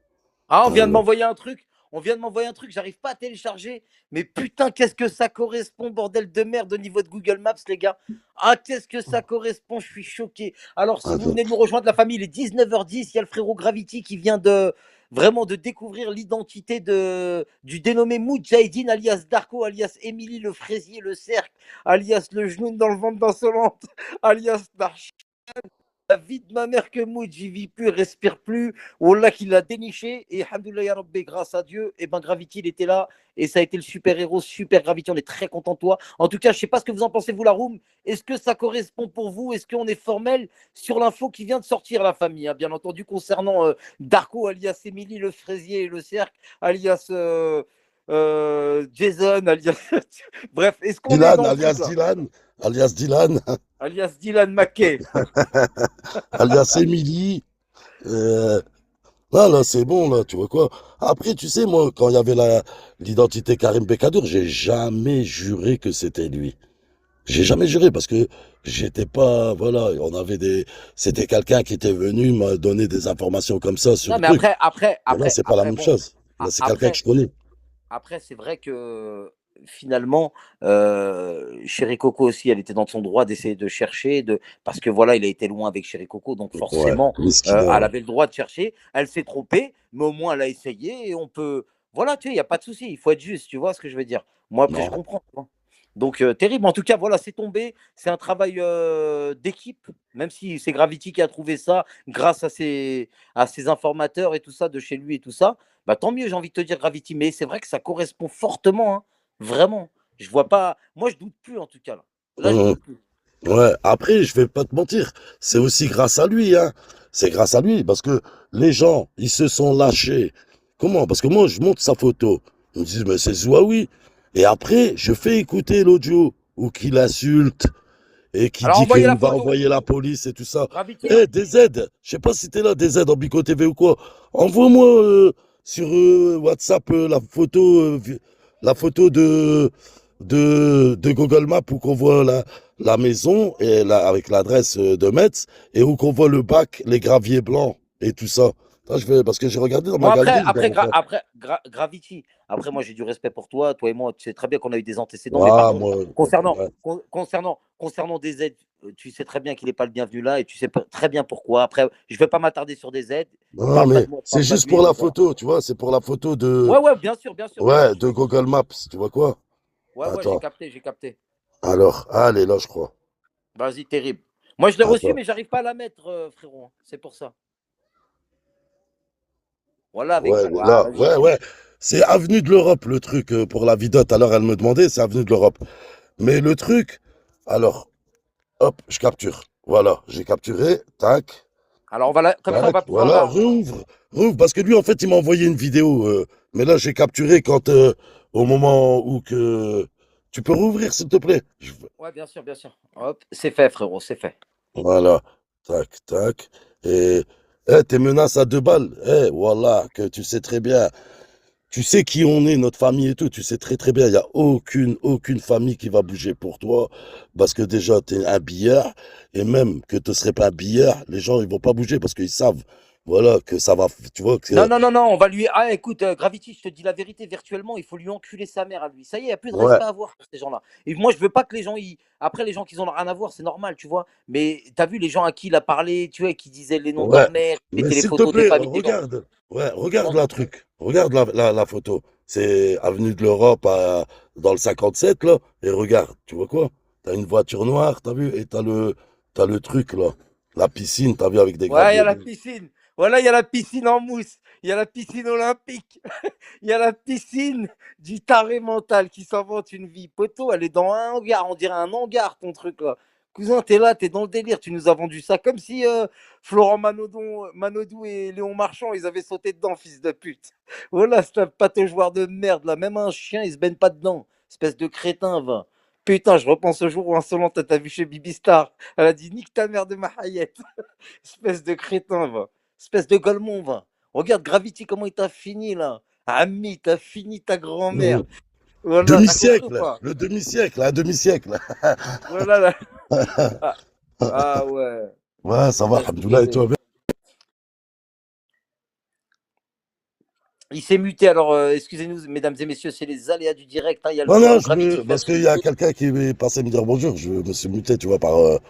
Ah, on vient de Alors, m'envoyer un truc. On vient de m'envoyer un truc, j'arrive pas à télécharger. Mais putain, qu'est-ce que ça correspond, bordel de merde, au niveau de Google Maps, les gars. Ah, qu'est-ce que ça correspond, je suis choqué. Alors, si vous attends. venez de nous rejoindre, la famille, il est 19h10. Il y a le frérot Gravity qui vient de vraiment de découvrir l'identité du dénommé Moudjahidine, alias Darko, alias Émilie le fraisier, le cercle, alias le genou dans le ventre d'insolente, alias Darch. La vie de ma mère que Mood, j'y vis plus, respire plus. Wallah qu'il l'a déniché et alhamdoulilah ya Rabbi, grâce à Dieu, et ben Gravity il était là et ça a été le super héros, super Gravity, on est très content de toi. En tout cas, je sais pas ce que vous en pensez vous la room. Est-ce que ça correspond pour vous? Est-ce qu'on est formel sur l'info qui vient de sortir la famille, hein, bien entendu concernant Darko alias Émilie le fraisier et le cercle alias Jason alias bref, est-ce qu'on est Dylan, dans le truc alias là? Dylan, alias Dylan, Alias Dylan McKay. alias Emily. Là, c'est bon, là, tu vois quoi. Après, tu sais, moi, quand il y avait l'identité Karim Bekadour, j'ai jamais juré que c'était lui. J'ai jamais juré parce que j'étais pas, voilà, c'était quelqu'un qui était venu me donner des informations comme ça sur Non, le mais truc. Mais là, c'est pas la même bon, chose. Là, c'est quelqu'un que après, je connais. après c'est vrai que finalement, Chéri Coco aussi, elle était dans son droit d'essayer de chercher, parce que voilà, il a été loin avec Chéri Coco, donc Ouais, forcément, Miskina, elle ouais. avait le droit de chercher. Elle s'est trompée, mais au moins elle a essayé et on peut. Voilà, tu sais, il n'y a pas de souci, il faut être juste, tu vois ce que je veux dire. Moi, après, je Non. comprends, tu vois. Donc, terrible. En tout cas, voilà, c'est tombé. C'est un travail d'équipe, même si c'est Gravity qui a trouvé ça grâce à ses informateurs et tout ça de chez lui et tout ça. Bah, tant mieux, j'ai envie de te dire Gravity. Mais c'est vrai que ça correspond fortement, hein, vraiment. Je vois pas. Moi, je doute plus en tout cas là. Là, je Hum, doute plus. Ouais, après, je vais pas te mentir, c'est aussi grâce à lui, hein. C'est grâce à lui, parce que les gens, ils se sont lâchés. Comment? Parce que moi, je monte sa photo. Ils me disent, mais c'est Zouaoui. Et après, je fais écouter l'audio où qu'il insulte et qui Alors, dit envoyez qu'il la va photo. envoyer la police et tout ça. Gravity. Eh, DZ, je sais pas si t'es là, DZ, en Bico TV ou quoi. Envoie-moi sur WhatsApp la photo de Google Maps où qu'on voit la maison et avec l'adresse de Metz et où qu'on voit le bac, les graviers blancs et tout ça. Là, parce que j'ai regardé dans ma Bon, après, galerie, je dois revoir. Gravity. Après, moi, j'ai du respect pour toi. Toi et moi, tu sais très bien qu'on a eu des antécédents. Mais par Ah, contre, moi, concernant, ouais. concernant des aides, tu sais très bien qu'il n'est pas le bienvenu là et tu sais très bien pourquoi. Après, je ne vais pas m'attarder sur des aides. Non, Parle pas mais de moi, c'est parle pas de juste lui. pour la Mais voilà. photo, tu vois, c'est pour la photo Ouais, ouais, bien sûr, bien sûr, bien sûr. ouais, Je de te dis. Google Maps, tu vois quoi? Ouais, ouais, j'ai Attends. capté, j'ai capté. Alors, allez, là, je crois. Vas-y, terrible. Moi, je l'ai reçu, Attends. mais j'arrive pas à la mettre, frérot. C'est pour ça. Voilà, avec. Ouais, mais Ah, là, vas-y. ouais, ouais. C'est Avenue de l'Europe, le truc, pour la vidote. Alors, elle me demandait, c'est Avenue de l'Europe. Mais le truc, alors, hop, je capture. Voilà, j'ai capturé, tac, Alors, comme ça, on tac, va pouvoir voilà, la. rouvre, parce que lui, en fait, il m'a envoyé une vidéo. Mais là, j'ai capturé au moment où que... Tu peux rouvrir, s'il te plaît? Ouais, bien sûr, bien sûr. Hop, c'est fait, frérot, c'est fait. Voilà, tac, tac. Et tes menaces à 2 balles, voilà, que tu sais très bien. Tu sais qui on est, notre famille et tout. Tu sais très très bien, il n'y a aucune famille qui va bouger pour toi. Parce que déjà, tu es un billard. Et même que tu ne serais pas un billard, les gens, ils vont pas bouger parce qu'ils savent, voilà, que ça va. Tu vois, Non, que. non, non, non, on va lui. Ah, écoute, Gravity, je te dis la vérité, virtuellement, il faut lui enculer sa mère à lui. Ça y est, il n'y a plus de Ouais, respect à avoir pour ces gens-là. Et moi, je veux pas que les gens. Après, les gens qui n'ont rien à voir, c'est normal, tu vois. Mais tu as vu les gens à qui il a parlé, tu vois, qui disaient les noms de ouais. leur mère, qui Mais mettaient les s'il te photos des plaît, familles des gens. regarde. Ouais, regarde Non, la truc. Regarde la photo. C'est Avenue de l'Europe dans le 57, là. Et regarde, tu vois quoi? T'as une voiture noire, t'as vu? Et t'as le truc, là. La piscine, t'as vu, avec des ouais, il y a graviers la blancs. piscine. Voilà, il y a la piscine en mousse, il y a la piscine olympique, il y a la piscine du taré mental qui s'invente une vie. Poto, elle est dans un hangar, on dirait un hangar ton truc là. Cousin, t'es là, t'es dans le délire, tu nous as vendu ça comme si Florent Manodou et Léon Marchand, ils avaient sauté dedans, fils de pute. Voilà, c'est un pâteau joueur de merde là, même un chien, il se baigne pas dedans. Espèce de crétin, va. Putain, je repense au jour où Insolente, t'as vu chez Bibi Star. Elle a dit nique ta mère de Mahayette. Espèce de crétin, va. Espèce de golemon, va. Regarde Gravity, comment il t'a fini, là. Ami, t'as fini ta grand-mère. Voilà, t'as compris ou Demi-siècle, pas? le demi-siècle, un demi-siècle. Voilà, là. Ah, ah ouais. Ouais, ça va, Laisse alhamdoulilah, et toi? tomber. Il s'est muté, alors excusez-nous, mesdames et messieurs, c'est les aléas du direct. Hein. Il y a le Non, non, Gravity qui a parce qu'il y a muté. quelqu'un qui est passé me dire bonjour, je me suis muté, tu vois, par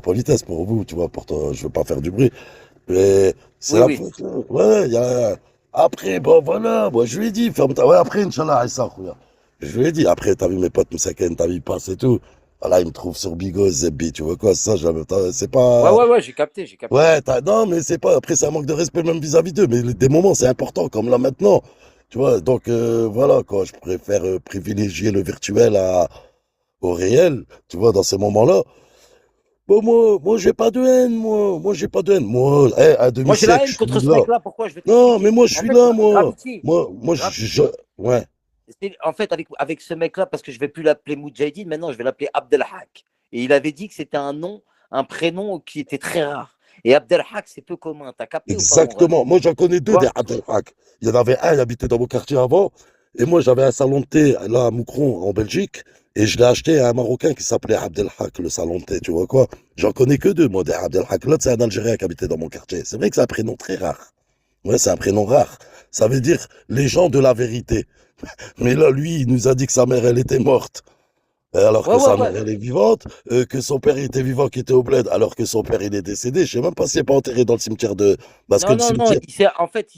politesse pour vous, tu vois, je veux pas faire du bruit. Mais c'est Oui, la oui. faute, ouais, il y a... Après, bon, voilà, moi, je lui ai dit, ferme ta... Ouais, après, Inch'Allah, Aïssa, khoya. Je lui ai dit, après, t'as vu mes potes, Moussakhen, t'as vu, passe et tout. Voilà, il me trouve sur Bigo, Zebbi, tu vois quoi, ça, c'est Ouais, pas... ouais, ouais, j'ai capté, j'ai capté. Ouais, non, mais c'est pas... Après, c'est un manque de respect même vis-à-vis d'eux, mais des moments, c'est important, comme là, maintenant. Tu vois, donc, voilà, quoi, je préfère privilégier le virtuel au réel, tu vois, dans ces moments-là. Bon, moi, j'ai pas de haine, moi. Moi, j'ai pas de haine. Moi, à Moi, j'ai la demi-siècle, je haine contre suis ce là. mec-là. Pourquoi? Je vais Non, mais t'expliquer. moi, je En suis fait, là, moi. Gravity, Moi, ouais. En fait, avec ce mec-là, parce que je ne vais plus l'appeler Moudjahidine, maintenant je vais l'appeler Abdelhak. Et il avait dit que c'était un nom, un prénom qui était très rare. Et Abdelhak, c'est peu commun. T'as capté ou pas, mon ref? Exactement. Moi, j'en connais Tu deux des vois? Abdelhak. Il y en avait un, il habitait dans mon quartier avant. Et moi, j'avais un salon de thé, là, à Moucron, en Belgique. Et je l'ai acheté à un Marocain qui s'appelait Abdelhak, le salon de thé, tu vois quoi. J'en connais que deux, moi, des Abdelhak. L'autre, c'est un Algérien qui habitait dans mon quartier. C'est vrai que c'est un prénom très rare. Ouais, c'est un prénom rare. Ça veut dire les gens de la vérité. Mais là, lui, il nous a dit que sa mère, elle était morte, alors Ouais, que ouais, sa ouais. mère, elle est vivante, que son père, il était vivant, qui était au bled, alors que son père, il est décédé. Je sais même pas s'il n'est pas enterré dans le cimetière de... Parce que Non, le non, non. cimetière... En fait,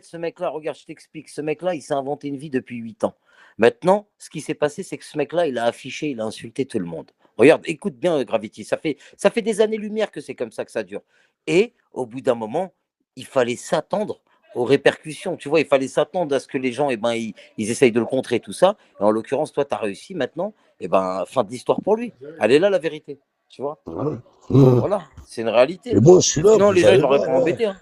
ce mec-là, regarde, je t'explique. Ce mec-là, il s'est inventé une vie depuis 8 ans. Maintenant, ce qui s'est passé, c'est que ce mec-là, il a affiché, il a insulté tout le monde. Regarde, écoute bien, Gravity. Ça fait des années-lumière que c'est comme ça que ça dure. Et au bout d'un moment, il fallait s'attendre aux répercussions. Tu vois, il fallait s'attendre à ce que les gens, eh ben, ils essayent de le contrer, tout ça. Et en l'occurrence, toi, tu as réussi maintenant. Eh ben, fin de l'histoire pour lui. Elle est là, la vérité. Tu vois? Ouais. Voilà, c'est une Et réalité. moi, je suis là, Sinon, les vous gens, ils allez l'auraient voir. pas Ouais, embêté. Hein.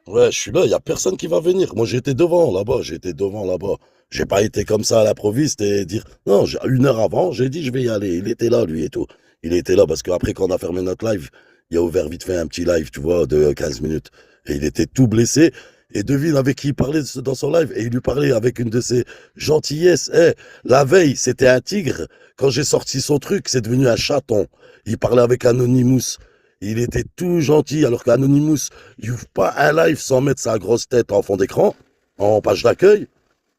ouais, je suis là, il n'y a personne qui va venir. Moi, j'étais devant, là-bas, j'étais devant, là-bas. J'ai pas été comme ça à l'improviste et dire... Non, 1 heure avant, j'ai dit, je vais y aller. Il était là, lui, et tout. Il était là, parce qu'après, quand on a fermé notre live, il a ouvert vite fait un petit live, tu vois, de 15 minutes. Et il était tout blessé. Et devine avec qui il parlait dans son live. Et il lui parlait avec une de ses gentillesses. La veille, c'était un tigre. Quand j'ai sorti son truc, c'est devenu un chaton. Il parlait avec Anonymous. Il était tout gentil, alors qu'Anonymous, il ouvre pas un live sans mettre sa grosse tête en fond d'écran, en page d'accueil.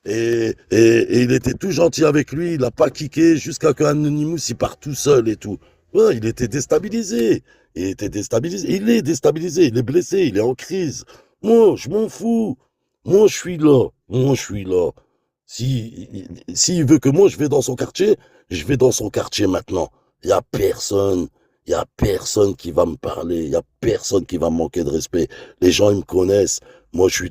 Et il était tout gentil avec lui, il n'a pas kické jusqu'à qu'Anonymous il part tout seul et tout. Ouais, il était déstabilisé. Il était déstabilisé. Il est déstabilisé, il est blessé, il est en crise. Moi, je m'en fous. Moi, je suis là. Moi, je suis là. S'il veut que moi, je vais dans son quartier, je vais dans son quartier maintenant. Il n'y a personne. Il n'y a personne qui va me parler. Il n'y a personne qui va me manquer de respect. Les gens, ils me connaissent. Moi, je suis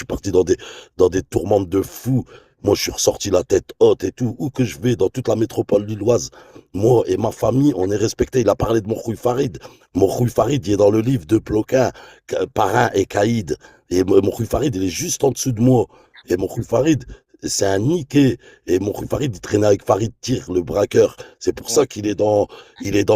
parti dans des tourmentes de fou. Moi, je suis ressorti la tête haute et tout. Où que je vais, dans toute la métropole lilloise, moi et ma famille, on est respecté. Il a parlé de Morkhouy Farid. Morkhouy Farid, il est dans le livre de Ploquin, Parrain et Caïd. Et Morkhouy Farid, il est juste en dessous de moi. Et Morkhouy Farid, c'est un niqué. Et Morkhouy Farid, il traînait avec Farid Tir, le braqueur. C'est pour ça qu'il est dans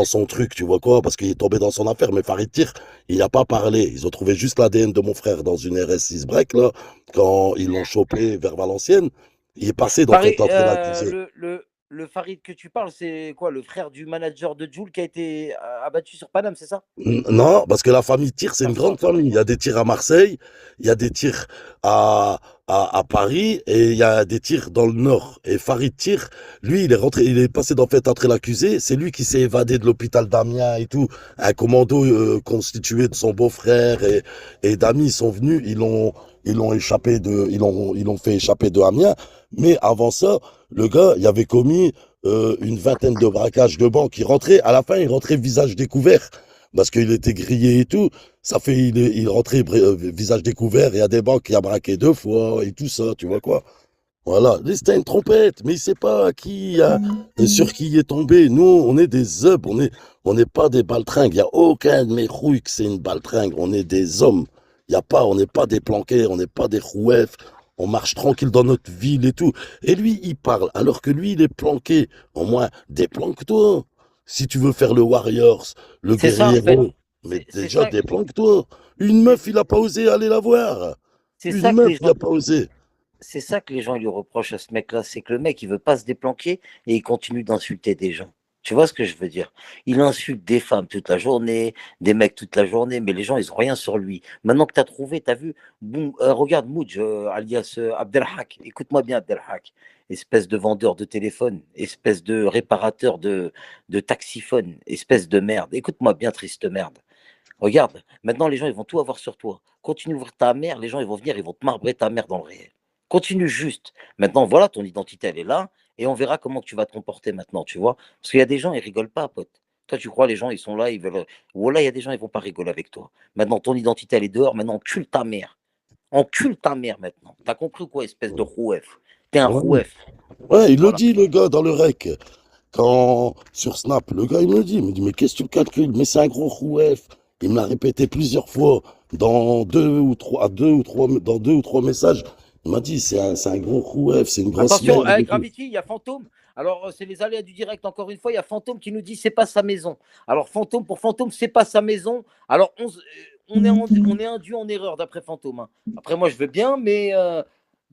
son truc, tu vois quoi, parce qu'il est tombé dans son affaire. Mais Farid Tir, il n'a pas parlé. Ils ont trouvé juste l'ADN de mon frère dans une RS6 break, là, quand ils l'ont chopé vers Valenciennes. Il est passé dans Pareil, cette entrée l'accusé. le Farid que tu parles, c'est quoi? Le frère du manager de Joule qui a été abattu sur Paname, c'est ça? Non, parce que la famille Tir, c'est une D'accord, grande famille. Il y a des tirs à Marseille, il y a des tirs à Paris et il y a des tirs dans le Nord. Et Farid Tir, lui, il est passé dans fait entrer l'accusé. C'est lui qui s'est évadé de l'hôpital d'Amiens et tout. Un commando constitué de son beau-frère et d'amis sont venus. Ils l'ont ils l'ont fait échapper de Amiens. Mais avant ça, le gars, il avait commis une vingtaine de braquages de banques. À la fin, il rentrait visage découvert parce qu'il était grillé et tout. Ça fait, il rentrait visage découvert, il y a des banques qui a braqué 2 fois et tout ça, tu vois quoi. Voilà, lui, c'était une trompette, mais il sait pas sur qui il est tombé. Nous, on est des zebs, on n'est pas des baltringues. Il n'y a aucun de mes rouilles que c'est une baltringue. On est des hommes. On n'est pas des planqués, on n'est pas des rouefs. On marche tranquille dans notre ville et tout. Et lui, il parle, alors que lui, il est planqué. Au moins, déplanque-toi. Si tu veux faire le Warriors, le C'est ça, en fait. guerrier, mais C'est déjà, ça, déplanque-toi. Une meuf, il a pas osé aller la voir. c'est Une ça que meuf, les il a gens, pas osé. c'est ça que les gens ils lui reprochent à ce mec-là, c'est que le mec il veut pas se déplanquer et il continue d'insulter des gens. Tu vois ce que je veux dire? Il insulte des femmes toute la journée, des mecs toute la journée, mais les gens ils ont rien sur lui. Maintenant que tu as trouvé, tu as vu, boum, regarde Mouj, alias Abdelhak, écoute-moi bien Abdelhak, espèce de vendeur de téléphone, espèce de réparateur de taxiphone, espèce de merde. Écoute-moi bien, triste merde. Regarde, maintenant les gens ils vont tout avoir sur toi. Continue d'ouvrir ta mère, les gens ils vont venir, ils vont te marbrer ta mère dans le réel. Continue juste. Maintenant, voilà, ton identité, elle est là, et on verra comment tu vas te comporter maintenant, tu vois. Parce qu'il y a des gens, ils rigolent pas, pote. Toi, tu crois, les gens, ils sont là, ils veulent. Voilà, il y a des gens, ils vont pas rigoler avec toi. Maintenant, ton identité, elle est dehors, maintenant, encule ta mère. Encule ta mère maintenant. T'as compris ou quoi, espèce de rouef? T'es un Ouais, rouef. ouais, il le Voilà. dit, le gars, dans le rec. Quand, sur Snap, le gars, il me dit, mais qu'est-ce que tu calcules? Mais c'est un gros rouef. Il me l'a répété plusieurs fois dans 2 ou 3 messages. Il m'a dit, c'est un gros rouef, c'est une grosse Attention, merde et tout. Gravity, il y a Fantôme. Alors, c'est les aléas du direct, encore une fois. Il y a Fantôme qui nous dit c'est pas sa maison. Alors, Fantôme, pour Fantôme, c'est pas sa maison. Alors, on est induit en erreur d'après Fantôme, hein. Après, moi, je veux bien, mais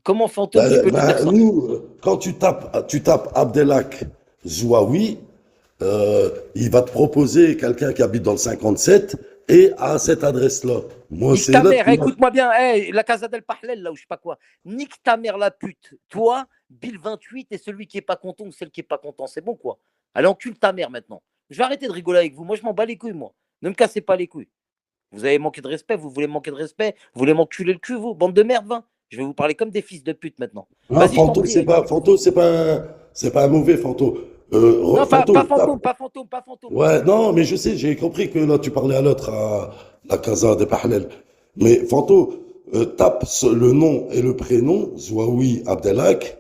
comment Fantôme, tu peux nous dire ça? Nous, quand tu tapes Abdelhak Zouaoui, il va te proposer quelqu'un qui habite dans le 57 et à cette adresse-là. Moi, Nique c'est ta là mère, écoute-moi bien, hey, la Casa del Pahlel, là, ou je sais pas quoi. Nique ta mère, la pute. Toi, Bill 28 et celui qui est pas content ou celle qui est pas content, c'est bon, quoi. Allez, encule ta mère maintenant. Je vais arrêter de rigoler avec vous. Moi, je m'en bats les couilles, moi. Ne me cassez pas les couilles. Vous avez manqué de respect, vous voulez manquer de respect, vous voulez m'enculer le cul, vous, bande de merde, va. Je vais vous parler comme des fils de pute maintenant. Hein, Vas-y, je t'en prie. Fantôme, c'est pas un mauvais fantôme. Non, pas Fantôme, fantôme, pas fantôme, pas fantôme. ouais, non, mais je sais, j'ai compris que là, tu parlais à l'autre, à la Casa de Pahlel. Mais Fantôme, tape le nom et le prénom, Zouaoui Abdelhak,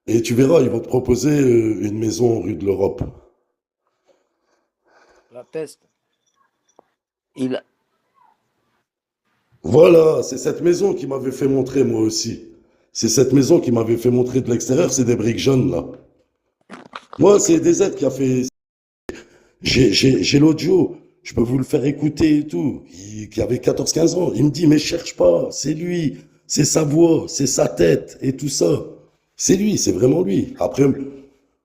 et tu verras, ils vont te proposer une maison rue de l'Europe. La peste. Il... Voilà, c'est cette maison qui m'avait fait montrer, moi aussi. C'est cette maison qui m'avait fait montrer de l'extérieur, c'est des briques jaunes, là. Moi, c'est DZ qui a fait. J'ai l'audio, je peux vous le faire écouter et tout, qui avait 14 15 ans. Il me dit, mais cherche pas, c'est lui, c'est sa voix, c'est sa tête et tout ça. C'est lui, c'est vraiment lui. Après,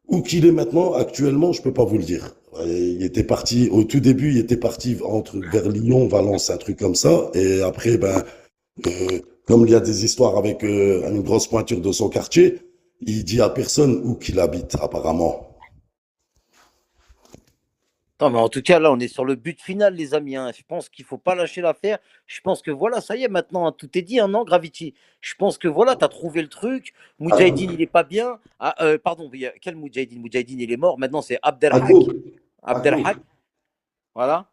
où qu'il est maintenant, actuellement, je peux pas vous le dire. Il était parti, au tout début, il était parti vers Lyon, Valence, un truc comme ça. Et après, comme il y a des histoires avec une grosse pointure de son quartier, il dit à personne où qu'il habite, apparemment. Non, mais en tout cas, là, on est sur le but final, les amis, hein. Je pense qu'il faut pas lâcher l'affaire. Je pense que voilà, ça y est, maintenant, hein, tout est dit, hein, non, Gravity? Je pense que voilà, tu as trouvé le truc. Moudjahidine, il est pas bien. Ah, pardon, quel Moudjahidine? Moudjahidine, il est mort. Maintenant, c'est Abdelhak. Hakou, Abdelhak, voilà.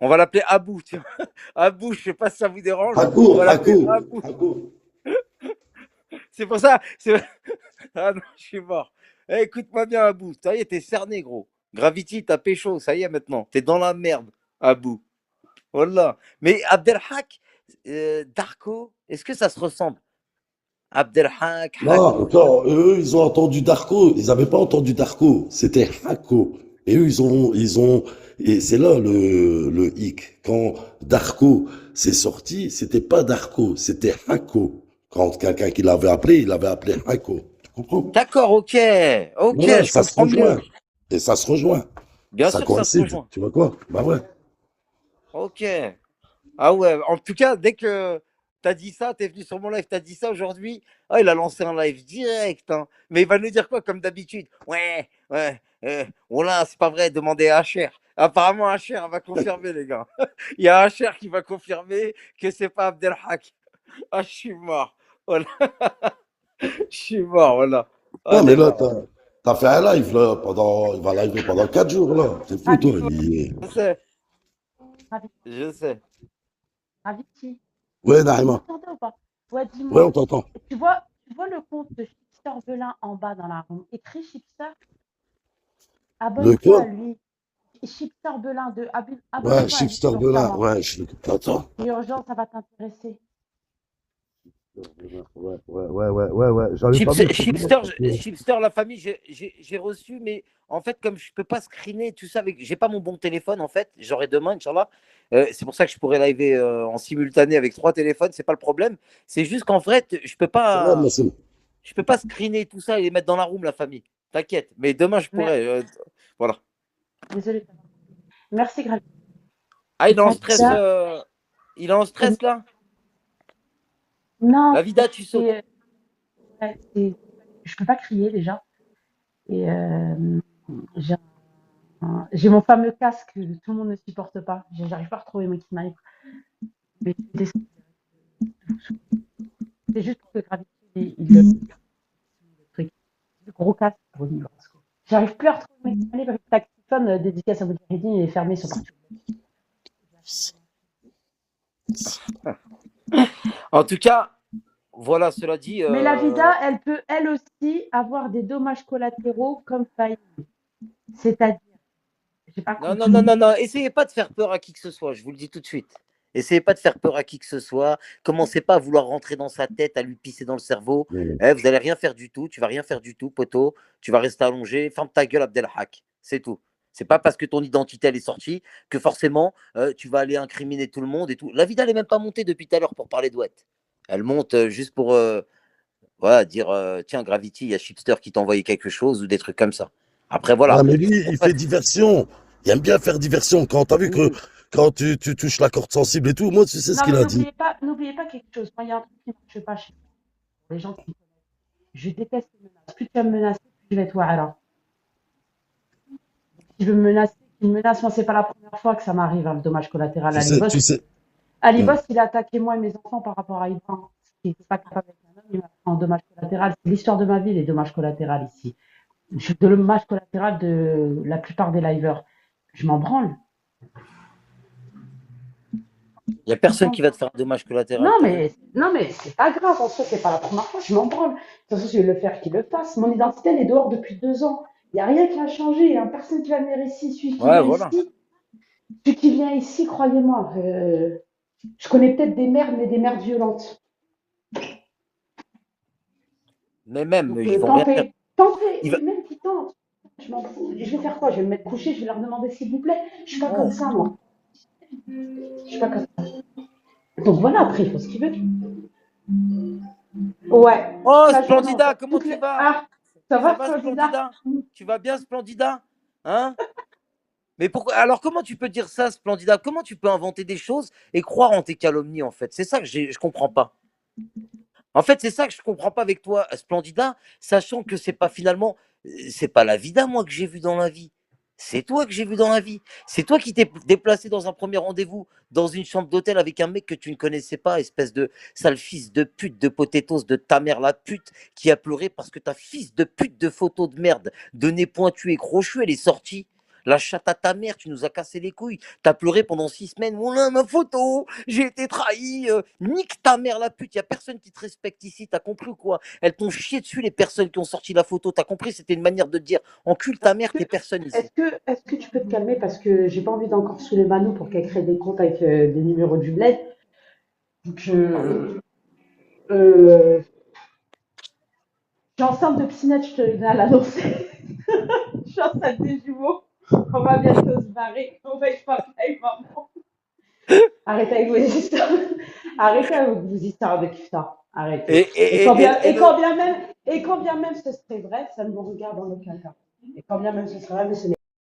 On va l'appeler Abou, tu vois. Abou, je sais pas si ça vous dérange. On va l'appeler Abou. Hakou. C'est pour ça. Ah non, je suis mort. Eh, écoute-moi bien, Abou. Ça y est, t'es cerné, gros. Gravity, t'as pécho. Ça y est, maintenant. T'es dans la merde, Abou. Voilà. Mais Abdelhak, Darko, est-ce que ça se ressemble? Abdelhak, Non, Hako. attends, eux, ils ont entendu Darko. Ils n'avaient pas entendu Darko. C'était Hako. Et eux, et c'est là le hic. Quand Darko s'est sorti, c'était pas Darko, c'était Hako. Quand quelqu'un qui l'avait appelé, il l'avait appelé Hako. Tu comprends? D'accord, ok. Ok, Voilà, je ça se comprends mieux. rejoint. Et ça se rejoint. Bien Ça sûr que ça se coïncide. rejoint. Tu vois quoi? Bah ouais. Ok. Ah ouais, en tout cas, dès que t'as dit ça, t'es venu sur mon live, t'as dit ça aujourd'hui, ah, il a lancé un live direct, hein. Mais il va nous dire quoi, comme d'habitude? Ouais, ouais, voilà, c'est pas vrai, demandez à HR. Apparemment, HR va confirmer, les gars. Il y a HR qui va confirmer que c'est pas Abdelhak. Ah, je suis mort. Voilà. Je suis mort, voilà. Ah, Non, mais des là, morts. t'as fait un live, là, il va live pendant 4 jours, là. C'est fou, toi. Je sais. Gravity, Je sais. Gravity. Ouais, Vous Naïma. m'entendez ou pas? Ouais, Ouais, dis-moi. on t'entend. Tu vois le compte de Chipster Belin en bas dans la room. Écris Chipster, Le abonne-toi à quoi? lui. Chipster Belin, Ouais, abonne-toi à lui Chipster Belin. urgemment. Ouais, attends. Et urgent, ça va t'intéresser. Ouais. J'avais pas vu le truc. Chipster, la famille, j'ai reçu, mais en fait, comme je peux pas screener tout ça, j'ai pas mon bon téléphone, en fait, j'aurai demain, Inch'Allah. C'est pour ça que je pourrais liver en simultané avec 3 téléphones, c'est pas le problème. C'est juste qu'en fait, Ouais, mais c'est... je peux pas screener tout ça et les mettre dans la room, la famille. T'inquiète, mais demain, je Mais, pourrais. Voilà. désolé. Merci, Gravity. Ah, il est en En tout stress, cas, là? non, La vida, tu sautes. je peux pas crier déjà. Et j'ai mon fameux casque que tout le monde ne supporte pas. J'arrive pas à retrouver mes knives. Mais c'est juste pour que Gravity, le truc. Le gros casque pour lui. J'arrive plus à retrouver mes knives. Ta téléphone dédicace à Boudjahidine est fermé sur partout. En tout cas, voilà, cela dit. Mais la vida, elle peut elle aussi avoir des dommages collatéraux comme faillite. C'est-à-dire, j'ai pas compris. Non. Essayez pas de faire peur à qui que ce soit, je vous le dis tout de suite. Essayez pas de faire peur à qui que ce soit. Commencez pas à vouloir rentrer dans sa tête, à lui pisser dans le cerveau. Vous allez rien faire du tout. Tu vas rien faire du tout, poteau. Tu vas rester allongé. Ferme ta gueule, Abdelhak. C'est tout. C'est pas parce que ton identité elle est sortie que forcément tu vas aller incriminer tout le monde et tout. La vida, elle est même pas montée depuis tout à l'heure pour parler d'Ouette. Elle monte juste pour voilà, dire tiens, Gravity, il y a Chipster qui t'a envoyé quelque chose ou des trucs comme ça. Après, voilà. Ouais, mais lui, il fait diversion. Il aime bien faire diversion. Quand t'as vu que quand tu touches la corde sensible et tout, moi, tu sais ce Non, qu'il mais a dit. n'oubliez pas quelque chose. Moi, il y a un truc qui ne marche pas chez les gens qui me connaissent. Je déteste les menaces. Plus tu vas me menacer, plus je vais être alors. Si je veux me menacer, qu'il me menace, moi, c'est pas la première fois que ça m'arrive, le dommage collatéral. Tu sais. Alibos, il a attaqué moi et mes enfants par rapport à Ivan, qui n'était pas capable d'être un homme, il m'a fait en dommage collatéral. C'est l'histoire de ma vie, les dommages collatéraux ici. Je suis de dommage collatéral de la plupart des liveurs. Je m'en branle. Il n'y a personne qui va te faire un dommage collatéral. Non, mais c'est pas grave. En soi, c'est pas la première fois. Je m'en branle. De toute façon, si je vais le faire, qu'il le fasse. Mon identité, elle est dehors depuis 2 ans. Il n'y a rien qui a changé. Il n'y a personne qui va venir ici. Celui qui vient ici, croyez-moi, je connais peut-être des merdes, mais des merdes violentes. Mais même, Donc, ils vont rien faire. Tentez, même qui tentent. Je m'en fous. Je vais faire quoi? Je vais me mettre couché, je vais leur demander s'il vous plaît. Je suis pas comme ça, moi. Je suis pas comme ça. Donc voilà, après, il faut ce qu'il veut. Ouais. Oh, Splendida, comment tu vas? Ah, ça va, Splendida? Tu vas bien, Splendida? Hein? Mais pourquoi? Alors, comment tu peux dire ça, Splendida? Comment tu peux inventer des choses et croire en tes calomnies, en fait? C'est ça que je comprends pas. En fait, c'est ça que je comprends pas avec toi, Splendida, sachant que c'est pas finalement, c'est pas la vida, moi, que j'ai vu dans la vie. C'est toi que j'ai vu dans la vie. C'est toi qui t'es déplacé dans un premier rendez-vous dans une chambre d'hôtel avec un mec que tu ne connaissais pas, espèce de sale fils de pute, de potatoes, de ta mère la pute, qui a pleuré parce que ta fils de pute de photo de merde, de nez pointu et crochu, elle est sortie. La chatte à ta mère, tu nous as cassé les couilles. T'as pleuré pendant 6 semaines. Voilà ma photo, j'ai été trahi. Nique ta mère la pute. Y a personne qui te respecte ici. T'as compris ou quoi? Elles t'ont chié dessus les personnes qui ont sorti la photo. T'as compris? C'était une manière de te dire encule ta mère, t'es personne ici. Est-ce que tu peux te calmer parce que j'ai pas envie d'encore saouler Manu pour qu'elle crée des comptes avec des numéros du bled. Donc je suis enceinte de Psinette, je te viens à l'annoncer. Je suis enceinte des jumeaux. On va bientôt se barrer. On va être papa et maman. Arrêtez avec vos histoires. Arrêtez avec vos histoires de kifta. Arrêtez. Et quand bien même ce serait vrai, ça ne vous regarde dans aucun cas. Et quand bien même ce serait vrai, mais ce n'est